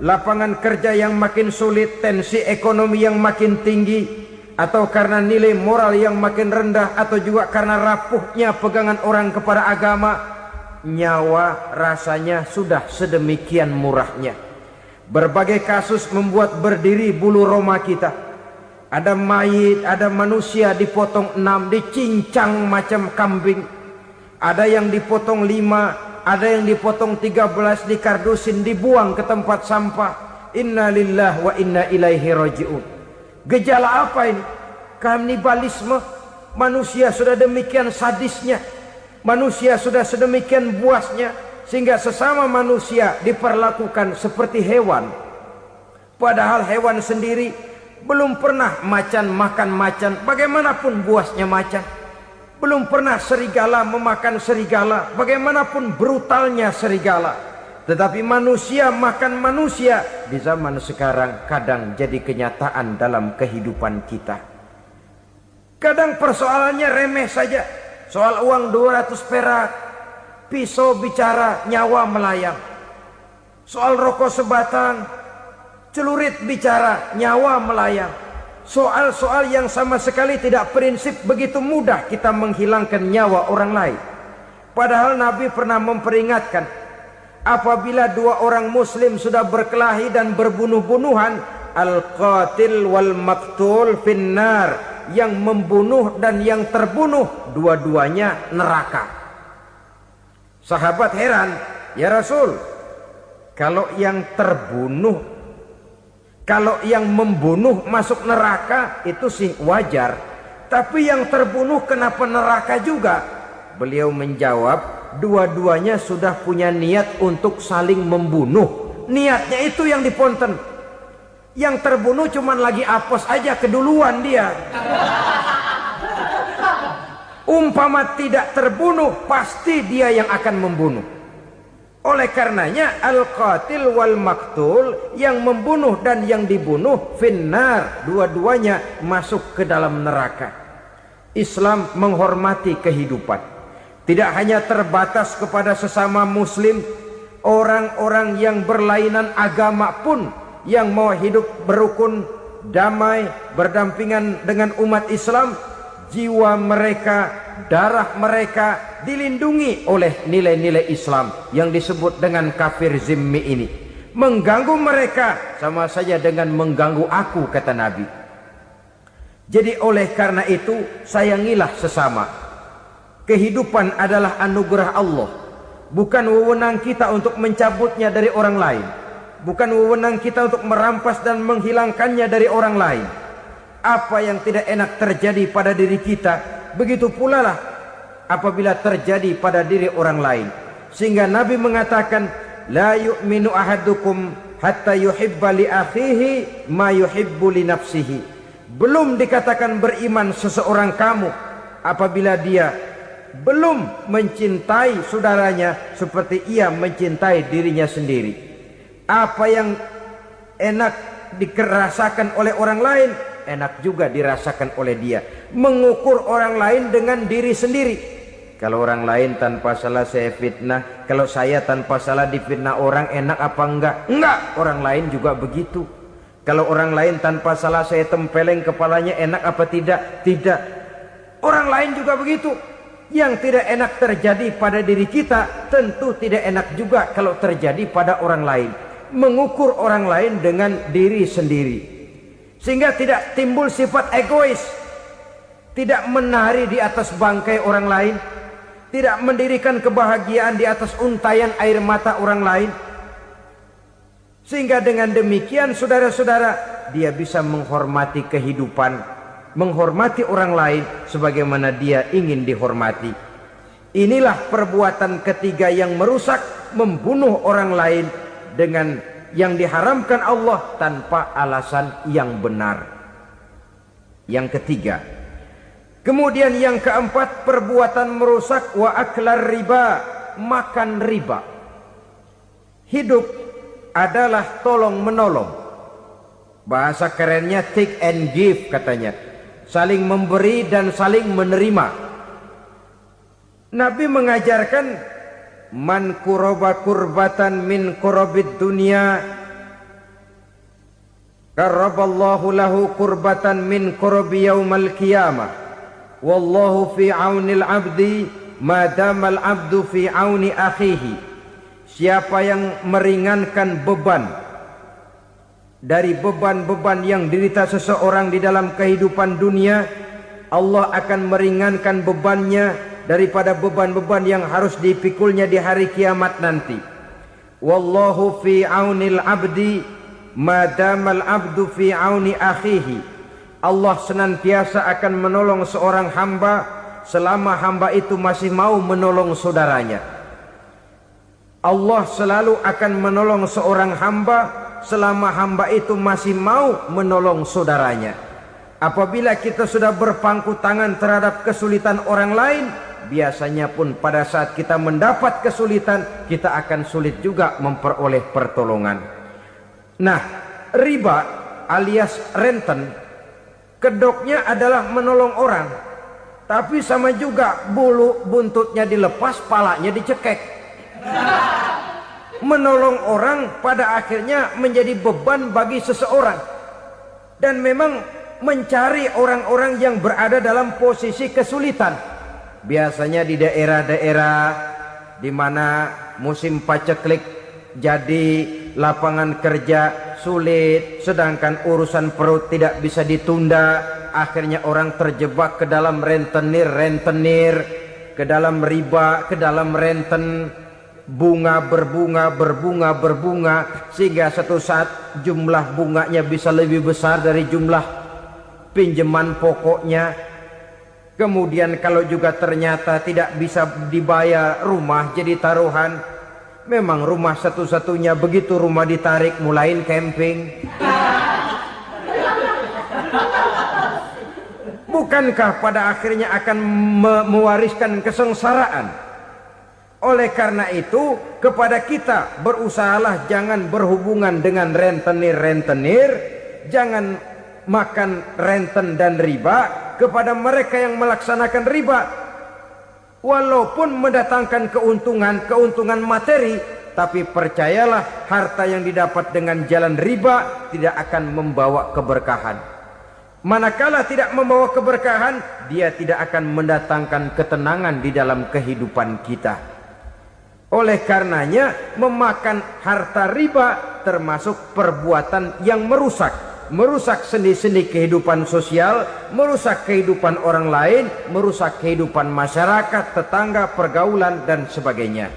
lapangan kerja yang makin sulit, tensi ekonomi yang makin tinggi, atau karena nilai moral yang makin rendah, atau juga karena rapuhnya pegangan orang kepada agama, nyawa rasanya sudah sedemikian murahnya. Berbagai kasus membuat berdiri bulu roma kita. Ada mayit, ada manusia dipotong 6, dicincang macam kambing. Ada yang dipotong 5, ada yang dipotong 13, dikardusin, dibuang ke tempat sampah. Inna lillahi wa inna ilaihi raji'un. Gejala apa ini? Kanibalisme. Manusia sudah demikian sadisnya, manusia sudah sedemikian buasnya, sehingga sesama manusia diperlakukan seperti hewan. Padahal hewan sendiri belum pernah macan makan macan, bagaimanapun buasnya macan. Belum pernah serigala memakan serigala, bagaimanapun brutalnya serigala. Tetapi manusia makan manusia di zaman sekarang kadang jadi kenyataan dalam kehidupan kita. Kadang persoalannya remeh saja. Soal uang 200 perak, pisau bicara, nyawa melayang. Soal rokok sebatang, celurit bicara, nyawa melayang. Soal-soal yang sama sekali tidak prinsip, begitu mudah kita menghilangkan nyawa orang lain. Padahal Nabi pernah memperingatkan, apabila dua orang muslim sudah berkelahi dan berbunuh-bunuhan, al-qatil wal maktul finnar, yang membunuh dan yang terbunuh dua-duanya neraka. Sahabat heran, ya Rasul, kalau yang terbunuh, kalau yang membunuh masuk neraka itu sih wajar, tapi yang terbunuh kenapa neraka juga? Beliau menjawab, dua-duanya sudah punya niat untuk saling membunuh. Niatnya itu yang diponten. Yang terbunuh cuman lagi apes aja, keduluan dia. Umpama tidak terbunuh, pasti dia yang akan membunuh. Oleh karenanya al-qatil wal maktul, yang membunuh dan yang dibunuh finnar, dua-duanya masuk ke dalam neraka. Islam menghormati kehidupan, tidak hanya terbatas kepada sesama muslim, orang-orang yang berlainan agama pun yang mau hidup berukun, damai, berdampingan dengan umat Islam, jiwa mereka, darah mereka dilindungi oleh nilai-nilai Islam yang disebut dengan kafir zimmi ini. Mengganggu mereka sama saja dengan mengganggu aku, kata Nabi. Jadi oleh karena itu sayangilah sesama. Kehidupan adalah anugerah Allah, bukan wewenang kita untuk mencabutnya dari orang lain, bukan wewenang kita untuk merampas dan menghilangkannya dari orang lain. Apa yang tidak enak terjadi pada diri kita, begitu pula lah apabila terjadi pada diri orang lain. Sehingga Nabi mengatakan, la yu'minu ahadukum hatta yuhibba li akhihi ma yuhibbu li nafsihi. Belum dikatakan beriman seseorang kamu apabila dia belum mencintai saudaranya seperti ia mencintai dirinya sendiri. Apa yang enak dirasakan oleh orang lain, enak juga dirasakan oleh dia. Mengukur orang lain dengan diri sendiri. Kalau orang lain tanpa salah saya fitnah, kalau saya tanpa salah difitnah orang, enak apa enggak? Enggak, orang lain juga begitu. Kalau orang lain tanpa salah saya tempeleng kepalanya, enak apa tidak? Tidak. Orang lain juga begitu. Yang tidak enak terjadi pada diri kita, tentu tidak enak juga kalau terjadi pada orang lain. Mengukur orang lain dengan diri sendiri, sehingga tidak timbul sifat egois, tidak menari di atas bangkai orang lain, tidak mendirikan kebahagiaan di atas untayan air mata orang lain. Sehingga dengan demikian saudara-saudara, dia bisa menghormati kehidupan, menghormati orang lain sebagaimana dia ingin dihormati. Inilah perbuatan ketiga yang merusak, membunuh orang lain dengan yang diharamkan Allah tanpa alasan yang benar. Yang ketiga. Kemudian yang keempat, perbuatan merusak wa aklar riba, makan riba. Hidup adalah tolong menolong. Bahasa kerennya take and give katanya. Saling memberi dan saling menerima. Nabi mengajarkan man kuraba kurbatan min kurabid dunya karaballahu lahu kurbatan min kurabi yaumal qiyamah. Wallahu fi aunil abdi madamal abdu fi auni akhihi. Siapa yang meringankan beban dari beban-beban yang dirita seseorang di dalam kehidupan dunia, Allah akan meringankan bebannya daripada beban-beban yang harus dipikulnya di hari kiamat nanti. Wallahu fi aunil abdi madamal abdu fi auni akhihi. Allah senantiasa akan menolong seorang hamba selama hamba itu masih mau menolong saudaranya. Allah selalu akan menolong seorang hamba selama hamba itu masih mau menolong saudaranya. Apabila kita sudah berpangku tangan terhadap kesulitan orang lain, biasanya pun pada saat kita mendapat kesulitan, kita akan sulit juga memperoleh pertolongan. Nah, riba alias renten, kedoknya adalah menolong orang, tapi sama juga bulu buntutnya dilepas, palanya dicekek. Menolong orang pada akhirnya menjadi beban bagi seseorang, dan memang mencari orang-orang yang berada dalam posisi kesulitan. Biasanya di daerah-daerah di mana musim paceklik jadi lapangan kerja sulit, sedangkan urusan perut tidak bisa ditunda. Akhirnya orang terjebak ke dalam rentenir, ke dalam riba, ke dalam renten. Bunga berbunga, sehingga satu saat jumlah bunganya bisa lebih besar dari jumlah pinjaman pokoknya. Kemudian kalau juga ternyata tidak bisa dibayar, rumah jadi taruhan. Memang rumah satu-satunya, begitu rumah ditarik mulain camping. Bukankah pada akhirnya akan mewariskan kesengsaraan? Oleh karena itu, kepada kita berusahalah jangan berhubungan dengan rentenir, jangan makan renten dan riba. Kepada mereka yang melaksanakan riba, walaupun mendatangkan keuntungan materi, tapi percayalah harta yang didapat dengan jalan riba tidak akan membawa keberkahan. Manakala tidak membawa keberkahan, dia tidak akan mendatangkan ketenangan di dalam kehidupan kita. Oleh karenanya, memakan harta riba termasuk perbuatan yang merusak sendi-sendi kehidupan sosial, merusak kehidupan orang lain, merusak kehidupan masyarakat, tetangga, pergaulan, dan sebagainya.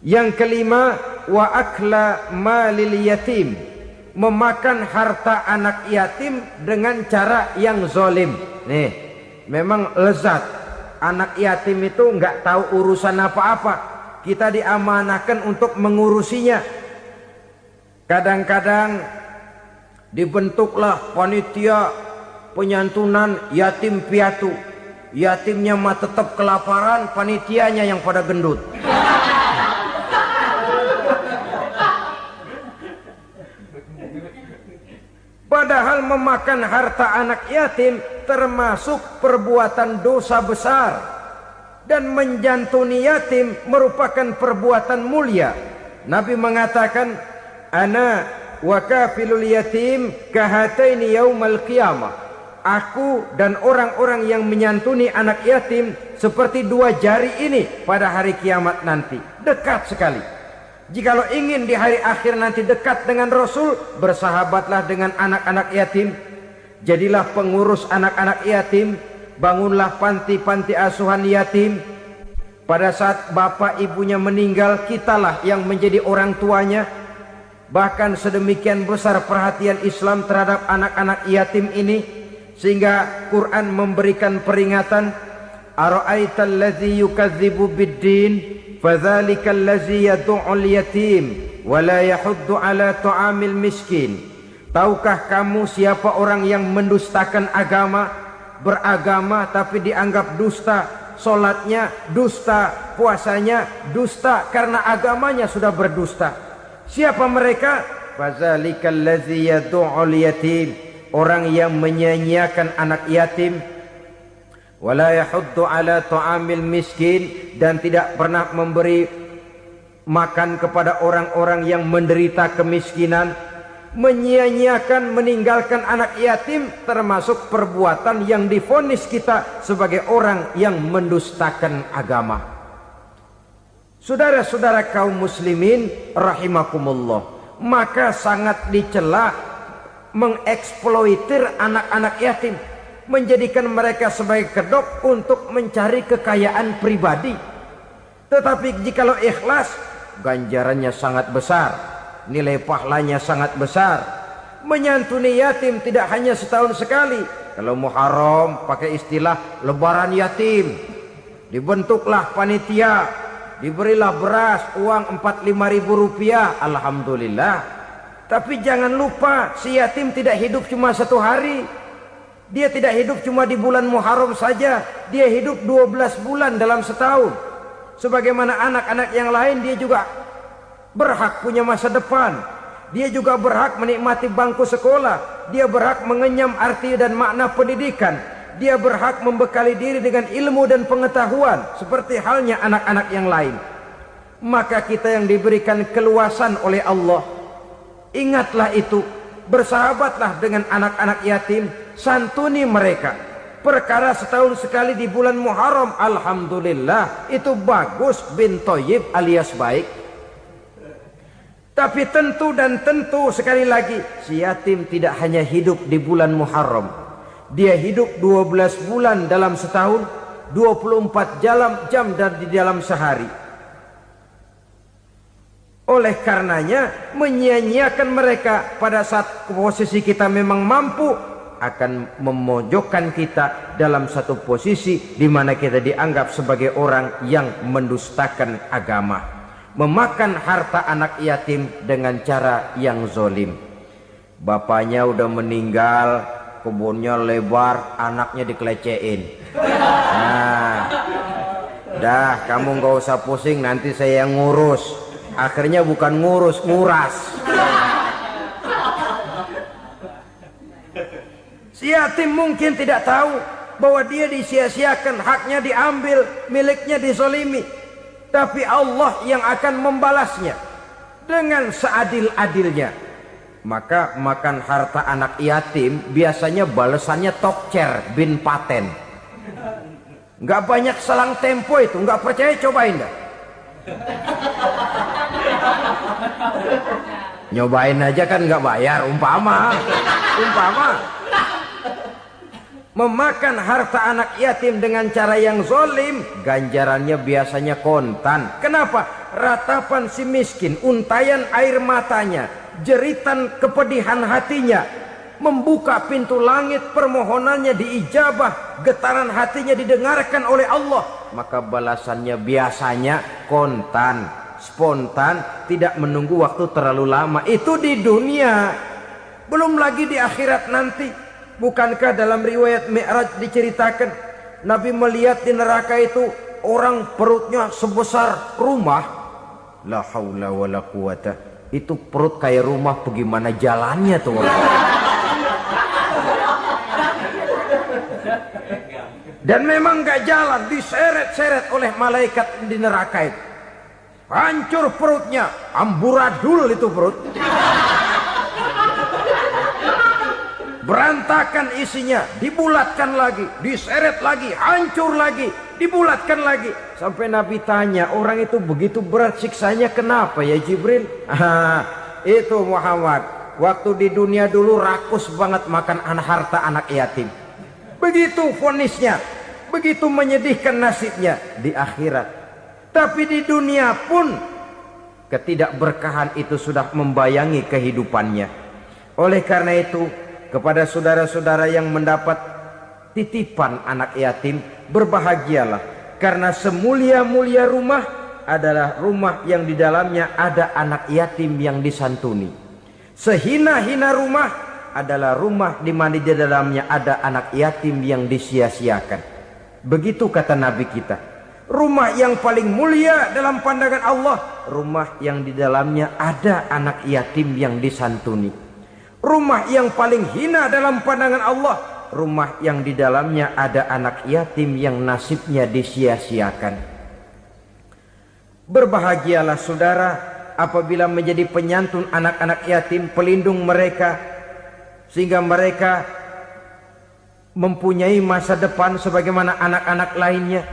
Yang kelima, wa akla malil yatim, memakan harta anak yatim dengan cara yang zalim. Nih, memang lezat. Anak yatim itu nggak tahu urusan apa-apa. Kita diamanahkan untuk mengurusinya. Kadang-kadang dibentuklah panitia penyantunan yatim piatu. Yatimnya mah tetap kelaparan, panitianya yang pada gendut. Padahal memakan harta anak yatim termasuk perbuatan dosa besar. Dan menjantuni yatim merupakan perbuatan mulia. Nabi mengatakan, ana wa kafilul yatim kahataini yaumal qiyamah. Aku dan orang-orang yang menyantuni anak yatim seperti dua jari ini pada hari kiamat nanti. Dekat sekali. Jikalau ingin di hari akhir nanti dekat dengan Rasul, bersahabatlah dengan anak-anak yatim. Jadilah pengurus anak-anak yatim. Bangunlah panti-panti asuhan yatim. Pada saat bapak ibunya meninggal, kitalah yang menjadi orang tuanya. Bahkan sedemikian besar perhatian Islam terhadap anak-anak yatim ini, sehingga Quran memberikan peringatan, ara'aital ladzi yukadzibu biddin fadzalikal ladzi yad'ul yatim wa la yahuddu ala ta'amil miskin. Tahukah kamu siapa orang yang mendustakan agama? Beragama tapi dianggap dusta, solatnya dusta, puasanya dusta, karena agamanya sudah berdusta. Siapa mereka? Fazalikal ladzi yad'ul yatim, orang yang menyia-nyiakan anak yatim. Wala yahuddu ala ta'amil miskin, dan tidak pernah memberi makan kepada orang-orang yang menderita kemiskinan, menyia-nyiakan, meninggalkan anak yatim, termasuk perbuatan yang divonis kita sebagai orang yang mendustakan agama. Saudara-saudara kaum muslimin rahimakumullah, maka sangat dicela mengeksploitir anak-anak yatim, menjadikan mereka sebagai kedok untuk mencari kekayaan pribadi. Tetapi jikalau ikhlas, ganjarannya sangat besar, nilai pahalanya sangat besar. Menyantuni yatim tidak hanya setahun sekali. Kalau Muharram pakai istilah lebaran yatim, dibentuklah panitia, diberilah beras, uang 4-5 ribu rupiah, alhamdulillah. Tapi jangan lupa, si yatim tidak hidup cuma satu hari. Dia tidak hidup cuma di bulan Muharram saja, dia hidup 12 bulan dalam setahun. Sebagaimana anak-anak yang lain, dia juga berhak punya masa depan. Dia juga berhak menikmati bangku sekolah. Dia berhak mengenyam arti dan makna pendidikan. Dia berhak membekali diri dengan ilmu dan pengetahuan, seperti halnya anak-anak yang lain. Maka kita yang diberikan keluasan oleh Allah, ingatlah itu, bersahabatlah dengan anak-anak yatim, santuni mereka. Perkara setahun sekali di bulan Muharram, alhamdulillah, itu bagus, bin Thayyib alias baik. Tapi tentu dan tentu sekali lagi, si yatim tidak hanya hidup di bulan Muharram. Dia hidup 12 bulan dalam setahun, 24 jam dan di dalam sehari. Oleh karenanya, menyia-nyiakan mereka pada saat posisi kita memang mampu akan memojokkan kita dalam satu posisi di mana kita dianggap sebagai orang yang mendustakan agama, memakan harta anak yatim dengan cara yang zolim. Bapaknya udah meninggal, kebunnya lebar, anaknya dikelecehin. Nah, dah kamu gak usah pusing, nanti saya yang ngurus. Akhirnya bukan ngurus, nguras. Si yatim mungkin tidak tahu bahwa dia disia-siakan, haknya diambil, miliknya dizolimi. Tapi Allah yang akan membalasnya dengan seadil-adilnya. Maka makan harta anak yatim biasanya balasannya tokcer bin paten. Nggak banyak selang tempo itu, nggak percaya cobain dah. Nyobain aja kan nggak bayar, umpama. Memakan harta anak yatim dengan cara yang zolim, ganjarannya biasanya kontan. Kenapa? Ratapan si miskin, untayan air matanya, jeritan kepedihan hatinya, membuka pintu langit, permohonannya diijabah, getaran hatinya didengarkan oleh Allah. Maka balasannya biasanya kontan, spontan, tidak menunggu waktu terlalu lama. Itu di dunia, belum lagi di akhirat nanti. Bukankah dalam riwayat Mi'raj diceritakan Nabi melihat di neraka itu orang perutnya sebesar rumah? La haula wala quwata. Itu perut kayak rumah, bagaimana jalannya tuh orang? Dan memang gak jalan, diseret-seret oleh malaikat di neraka itu. Hancur perutnya, amburadul itu perut. Berantakan isinya, dibulatkan lagi, diseret lagi, hancur lagi, dibulatkan lagi. Sampai Nabi tanya, orang itu begitu berat siksanya kenapa ya Jibril? Itu Muhammad, waktu di dunia dulu rakus banget makan harta anak yatim. Begitu vonisnya, begitu menyedihkan nasibnya di akhirat. Tapi di dunia pun ketidakberkahan itu sudah membayangi kehidupannya. Oleh karena itu, kepada saudara-saudara yang mendapat titipan anak yatim, berbahagialah, karena semulia-mulia rumah adalah rumah yang di dalamnya ada anak yatim yang disantuni. Sehina-hina rumah adalah rumah di mana di dalamnya ada anak yatim yang disia-siakan. Begitu kata Nabi kita. Rumah yang paling mulia dalam pandangan Allah, rumah yang di dalamnya ada anak yatim yang disantuni. Rumah yang paling hina dalam pandangan Allah, rumah yang di dalamnya ada anak yatim yang nasibnya disia-siakan. Berbahagialah saudara apabila menjadi penyantun anak-anak yatim, pelindung mereka, sehingga mereka mempunyai masa depan sebagaimana anak-anak lainnya.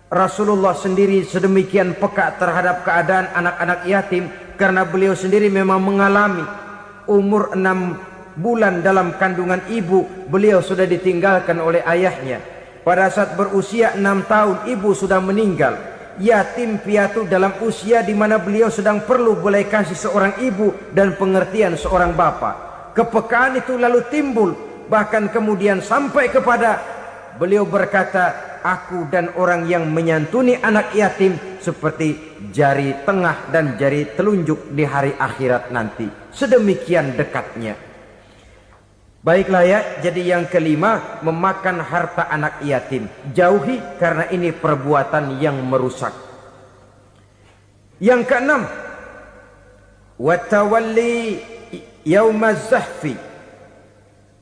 Rasulullah sendiri sedemikian peka terhadap keadaan anak-anak yatim karena beliau sendiri memang mengalami umur 6 bulan dalam kandungan ibu, beliau sudah ditinggalkan oleh ayahnya. Pada saat berusia 6 tahun ibu sudah meninggal. Yatim piatu dalam usia di mana beliau sedang perlu belas kasih seorang ibu dan pengertian seorang bapa. Kepekaan itu lalu timbul, bahkan kemudian sampai kepada beliau berkata, aku dan orang yang menyantuni anak yatim seperti jari tengah dan jari telunjuk di hari akhirat nanti. Sedemikian dekatnya. Baiklah ya, jadi yang kelima, memakan harta anak yatim. Jauhi karena ini perbuatan yang merusak. Yang keenam, watawalli yaumaz zahfi,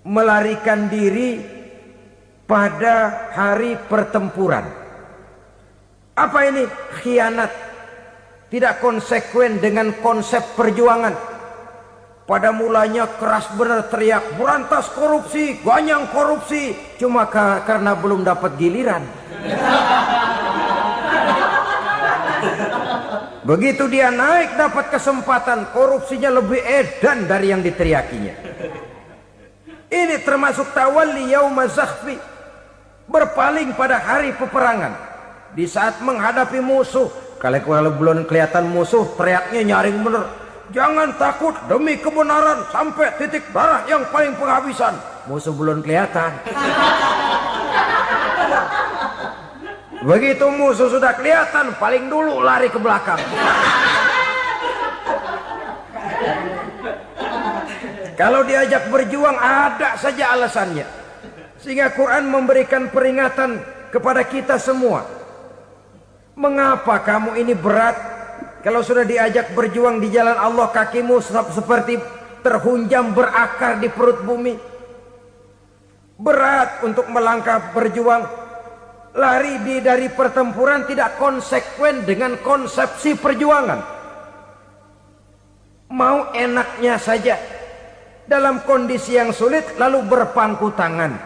melarikan diri pada hari pertempuran. Apa ini? Khianat. Tidak konsekuen dengan konsep perjuangan. Pada mulanya keras benar teriak, berantas korupsi, ganyang korupsi. Cuma karena belum dapat giliran. Begitu dia naik dapat kesempatan, korupsinya lebih edan dari yang diteriakinya. Ini termasuk tawalli yaumaz zahfi, berpaling pada hari peperangan. Di saat menghadapi musuh, kalau belum kelihatan musuh, teriaknya nyaring bener. Jangan takut demi kebenaran sampai titik darah yang paling penghabisan. Musuh belum kelihatan. Begitu musuh sudah kelihatan, paling dulu lari ke belakang. Kalau diajak berjuang ada saja alasannya. Sehingga Quran memberikan peringatan kepada kita semua. Mengapa kamu ini berat? Kalau sudah diajak berjuang di jalan Allah, kakimu seperti terhunjam berakar di perut bumi. Berat untuk melangkah berjuang. Lari dari pertempuran tidak konsekuen dengan konsepsi perjuangan. Mau enaknya saja. Dalam kondisi yang sulit lalu berpangku tangan.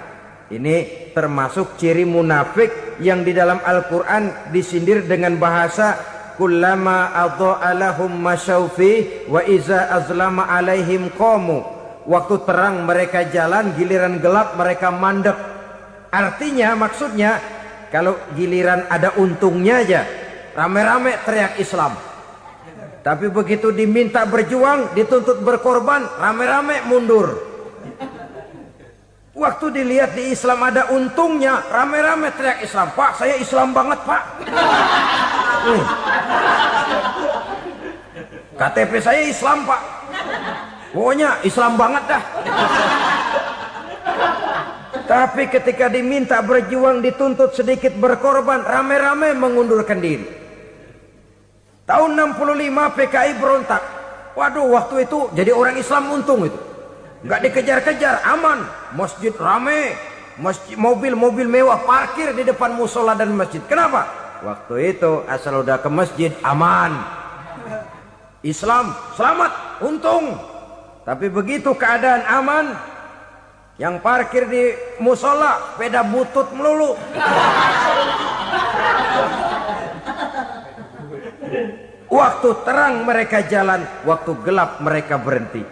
Ini termasuk ciri munafik yang di dalam Al-Quran disindir dengan bahasa kullama adha'a lahum masyaufi wa iza azlama alaihim qamu. Waktu terang mereka jalan, giliran gelap mereka mandek. Artinya, maksudnya kalau giliran ada untungnya aja rame-rame teriak Islam. Tapi begitu diminta berjuang, dituntut berkorban, rame-rame mundur. Waktu dilihat di Islam ada untungnya, rame-rame teriak Islam. Pak, saya Islam banget, Pak. KTP saya Islam, Pak. Pokoknya Islam banget dah. Tapi ketika diminta berjuang, dituntut sedikit berkorban, rame-rame mengundurkan diri. Tahun 65 PKI berontak. Waduh, waktu itu jadi orang Islam untung itu. Nggak dikejar-kejar, aman. Masjid rame, masjid, mobil-mobil mewah parkir di depan musola dan masjid. Kenapa? Waktu itu asal udah ke masjid aman. Islam selamat, untung. Tapi begitu keadaan aman, yang parkir di musola sepeda butut melulu. Waktu terang mereka jalan, waktu gelap mereka berhenti.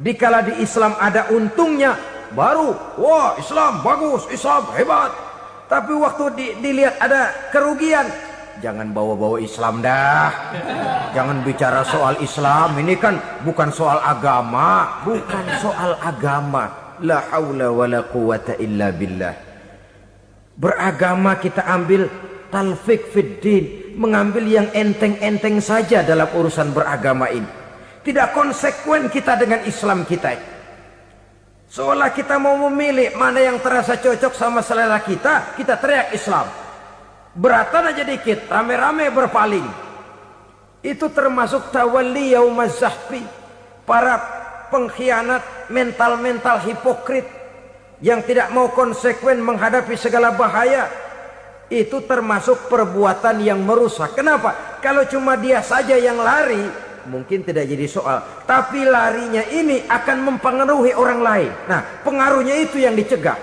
Dikala di Islam ada untungnya, baru wah Islam bagus, Islam hebat. Tapi waktu dilihat ada kerugian, jangan bawa-bawa Islam dah. Jangan bicara soal Islam, ini kan bukan soal agama. Bukan soal agama. La haula wa la quwata illa billah. Beragama kita ambil talfik fid din, mengambil yang enteng-enteng saja dalam urusan beragama ini. Tidak konsekuen kita dengan Islam kita. Seolah kita mau memilih mana yang terasa cocok sama selera kita, kita teriak Islam. Beratan aja dikit, rame-rame berpaling. Itu termasuk tawalli yaumaz zahfi. Para pengkhianat, mental-mental hipokrit yang tidak mau konsekuen menghadapi segala bahaya. itu termasuk perbuatan yang merusak. Kenapa? Kalau cuma dia saja yang lari, mungkin tidak jadi soal. Tapi larinya ini akan mempengaruhi orang lain. Nah, pengaruhnya itu yang dicegah.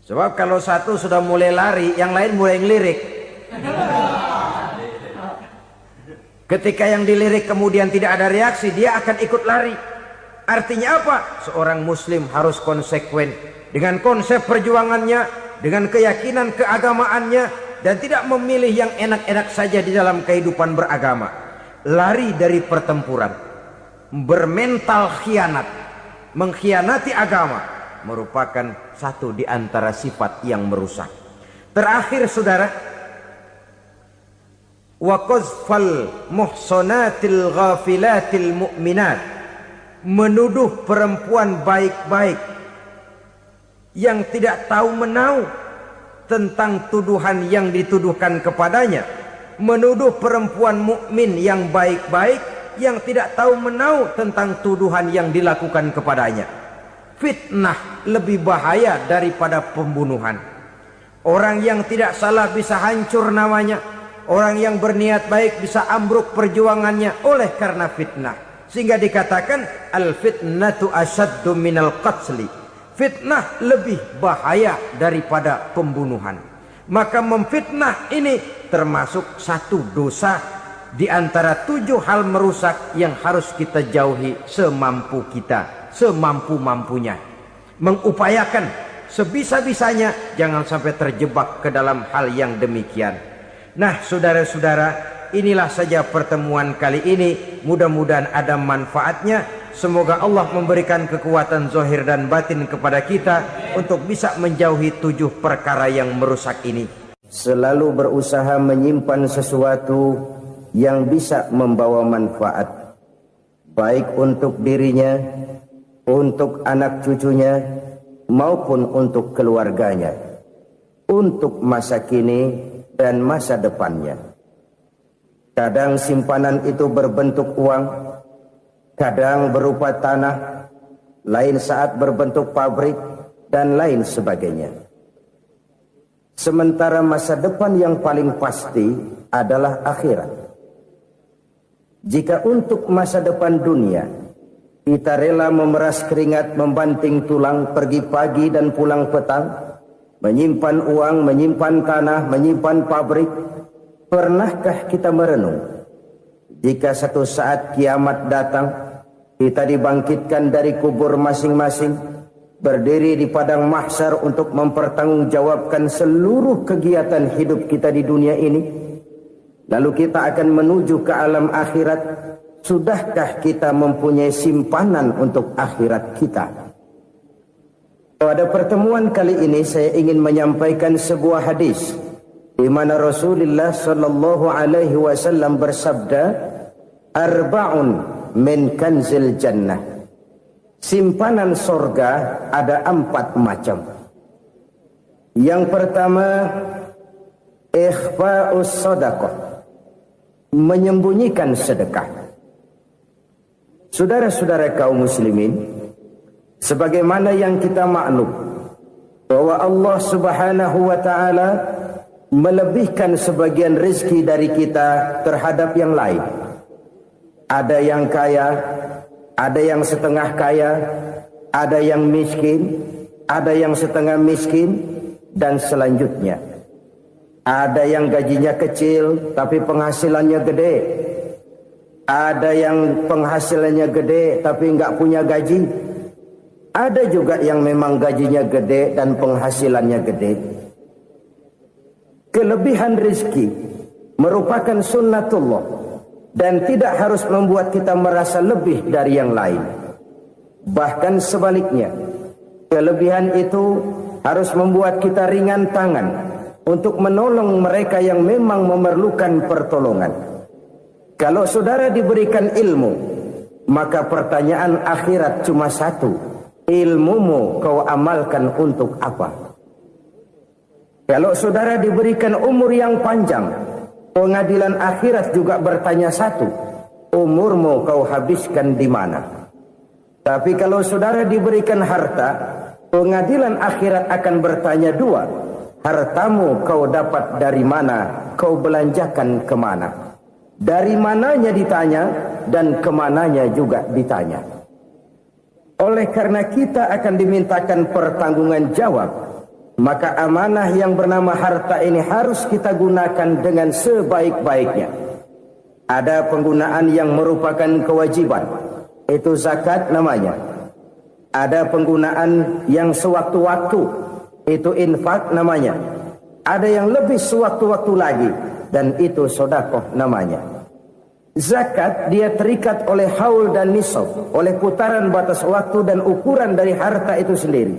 Sebab kalau satu sudah mulai lari, yang lain mulai ngelirik. Ketika yang dilirik kemudian tidak ada reaksi, dia akan ikut lari. Artinya apa? Seorang muslim harus konsekuen dengan konsep perjuangannya, dengan keyakinan keagamaannya, dan tidak memilih yang enak-enak saja di dalam kehidupan beragama. Lari dari pertempuran, bermental khianat, mengkhianati agama, merupakan satu di antara sifat yang merusak. Terakhir saudara, wa qazfal muhsanatil ghafilatil mu'minat, menuduh perempuan baik-baik yang tidak tahu menahu tentang tuduhan yang dituduhkan kepadanya, menuduh perempuan mukmin yang baik-baik yang tidak tahu menahu tentang tuduhan yang dilakukan kepadanya. Fitnah lebih bahaya daripada pembunuhan. Orang yang tidak salah bisa hancur namanya, orang yang berniat baik bisa ambruk perjuangannya oleh karena fitnah. Sehingga dikatakan al-fitnatu asyaddu minal qatli. Fitnah lebih bahaya daripada pembunuhan. Maka memfitnah ini termasuk satu dosa di antara 7 hal merusak yang harus kita jauhi semampu kita, semampu-mampunya. Mengupayakan sebisa-bisanya jangan sampai terjebak ke dalam hal yang demikian. Nah, saudara-saudara, inilah saja pertemuan kali ini. Mudah-mudahan ada manfaatnya. Semoga Allah memberikan kekuatan zahir dan batin kepada kita untuk bisa menjauhi 7 perkara yang merusak ini. Selalu berusaha menyimpan sesuatu yang bisa membawa manfaat, baik untuk dirinya, untuk anak cucunya, maupun untuk keluarganya, untuk masa kini dan masa depannya. Kadang simpanan itu berbentuk uang, kadang berupa tanah, lain saat berbentuk pabrik, dan lain sebagainya. Sementara masa depan yang paling pasti adalah akhirat. Jika untuk masa depan dunia kita rela memeras keringat, membanting tulang, pergi pagi dan pulang petang, menyimpan uang, menyimpan tanah, menyimpan pabrik, pernahkah kita merenung jika satu saat kiamat datang, kita dibangkitkan dari kubur masing-masing, berdiri di padang mahsyar untuk mempertanggungjawabkan seluruh kegiatan hidup kita di dunia ini, lalu kita akan menuju ke alam akhirat. Sudahkah kita mempunyai simpanan untuk akhirat kita? Pada pertemuan kali ini saya ingin menyampaikan sebuah hadis di mana Rasulullah sallallahu alaihi wasallam bersabda, arba'un min kanzil jannah. Simpanan sorga ada 4 macam. Yang pertama, ikhfa'us sadaqah, menyembunyikan sedekah. Saudara-saudara kaum muslimin, sebagaimana yang kita maklum bahwa Allah Subhanahu wa taala melebihkan sebagian rezeki dari kita terhadap yang lain. Ada yang kaya, ada yang setengah kaya, ada yang miskin, ada yang setengah miskin, dan selanjutnya. Ada yang gajinya kecil tapi penghasilannya gede. Ada yang penghasilannya gede tapi nggak punya gaji. Ada juga yang memang gajinya gede dan penghasilannya gede. Kelebihan rezeki merupakan sunnatullah dan tidak harus membuat kita merasa lebih dari yang lain. Bahkan sebaliknya, kelebihan itu harus membuat kita ringan tangan untuk menolong mereka yang memang memerlukan pertolongan. Kalau saudara diberikan ilmu, maka pertanyaan akhirat cuma satu: ilmumu kau amalkan untuk apa? Kalau saudara diberikan umur yang panjang, pengadilan akhirat juga bertanya satu: umurmu kau habiskan di mana? Tapi kalau saudara diberikan harta, pengadilan akhirat akan bertanya 2: hartamu kau dapat dari mana, kau belanjakan kemana. Dari mananya ditanya, dan kemananya juga ditanya. Oleh karena kita akan dimintakan pertanggungan jawab, maka amanah yang bernama harta ini harus kita gunakan dengan sebaik-baiknya. Ada penggunaan yang merupakan kewajiban, itu zakat namanya. Ada penggunaan yang sewaktu-waktu, itu infak namanya. Ada yang lebih sewaktu-waktu lagi, dan itu sedekah namanya. Zakat dia terikat oleh haul dan nisab, oleh putaran batas waktu dan ukuran dari harta itu sendiri.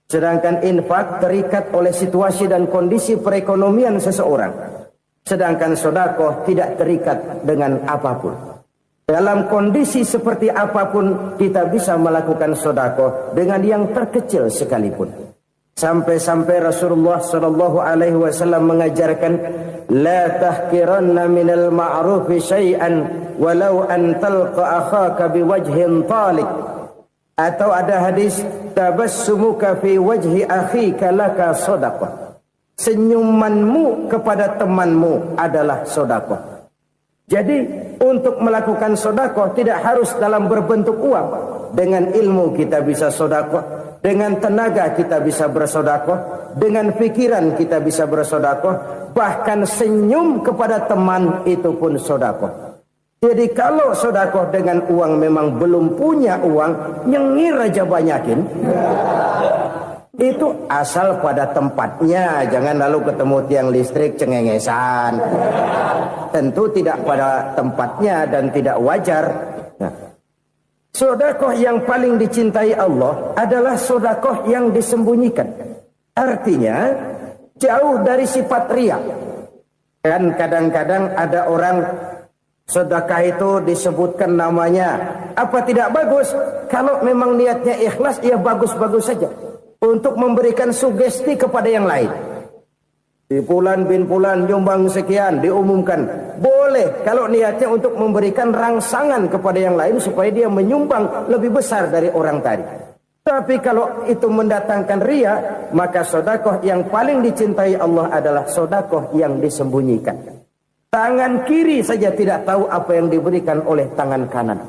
Sedangkan infak terikat oleh situasi dan kondisi perekonomian seseorang. Sedangkan sedekah tidak terikat dengan apapun. Dalam kondisi seperti apapun kita bisa melakukan sedekah dengan yang terkecil sekalipun. Sampai-sampai Rasulullah SAW mengajarkan, la tahkiranna minal ma'rufi syai'an walau an talqa akhaka biwajhin talik. Atau ada hadis, tabassumuka fi wajhi akhika laka sedekah. Senyumanmu kepada temanmu adalah sedekah. Jadi untuk melakukan sedekah tidak harus dalam berbentuk uang. Dengan ilmu kita bisa sedekah. Dengan tenaga kita bisa bersedekah, dengan pikiran kita bisa bersedekah, bahkan senyum kepada teman itu pun sedekah. Jadi kalau sedekah dengan uang memang belum punya uang, nyengir aja banyakin. Itu asal pada tempatnya, jangan lalu ketemu tiang listrik cengengesan. Tentu tidak pada tempatnya dan tidak wajar. Nah, sedekah yang paling dicintai Allah adalah sedekah yang disembunyikan. Artinya jauh dari sifat riya. Kan kadang-kadang ada orang sedekah itu disebutkan namanya. Apa tidak bagus? Kalau memang niatnya ikhlas, ya bagus-bagus saja. Untuk memberikan sugesti kepada yang lain. Di Fulan bin Fulan nyumbang sekian, diumumkan. Boleh kalau niatnya untuk memberikan rangsangan kepada yang lain supaya dia menyumbang lebih besar dari orang tadi. Tapi kalau itu mendatangkan riya, maka sedekah yang paling dicintai Allah adalah sedekah yang disembunyikan. Tangan kiri saja tidak tahu apa yang diberikan oleh tangan kanan.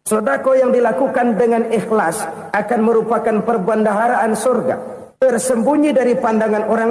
Sedekah yang dilakukan dengan ikhlas akan merupakan perbendaharaan surga, tersembunyi dari pandangan orang.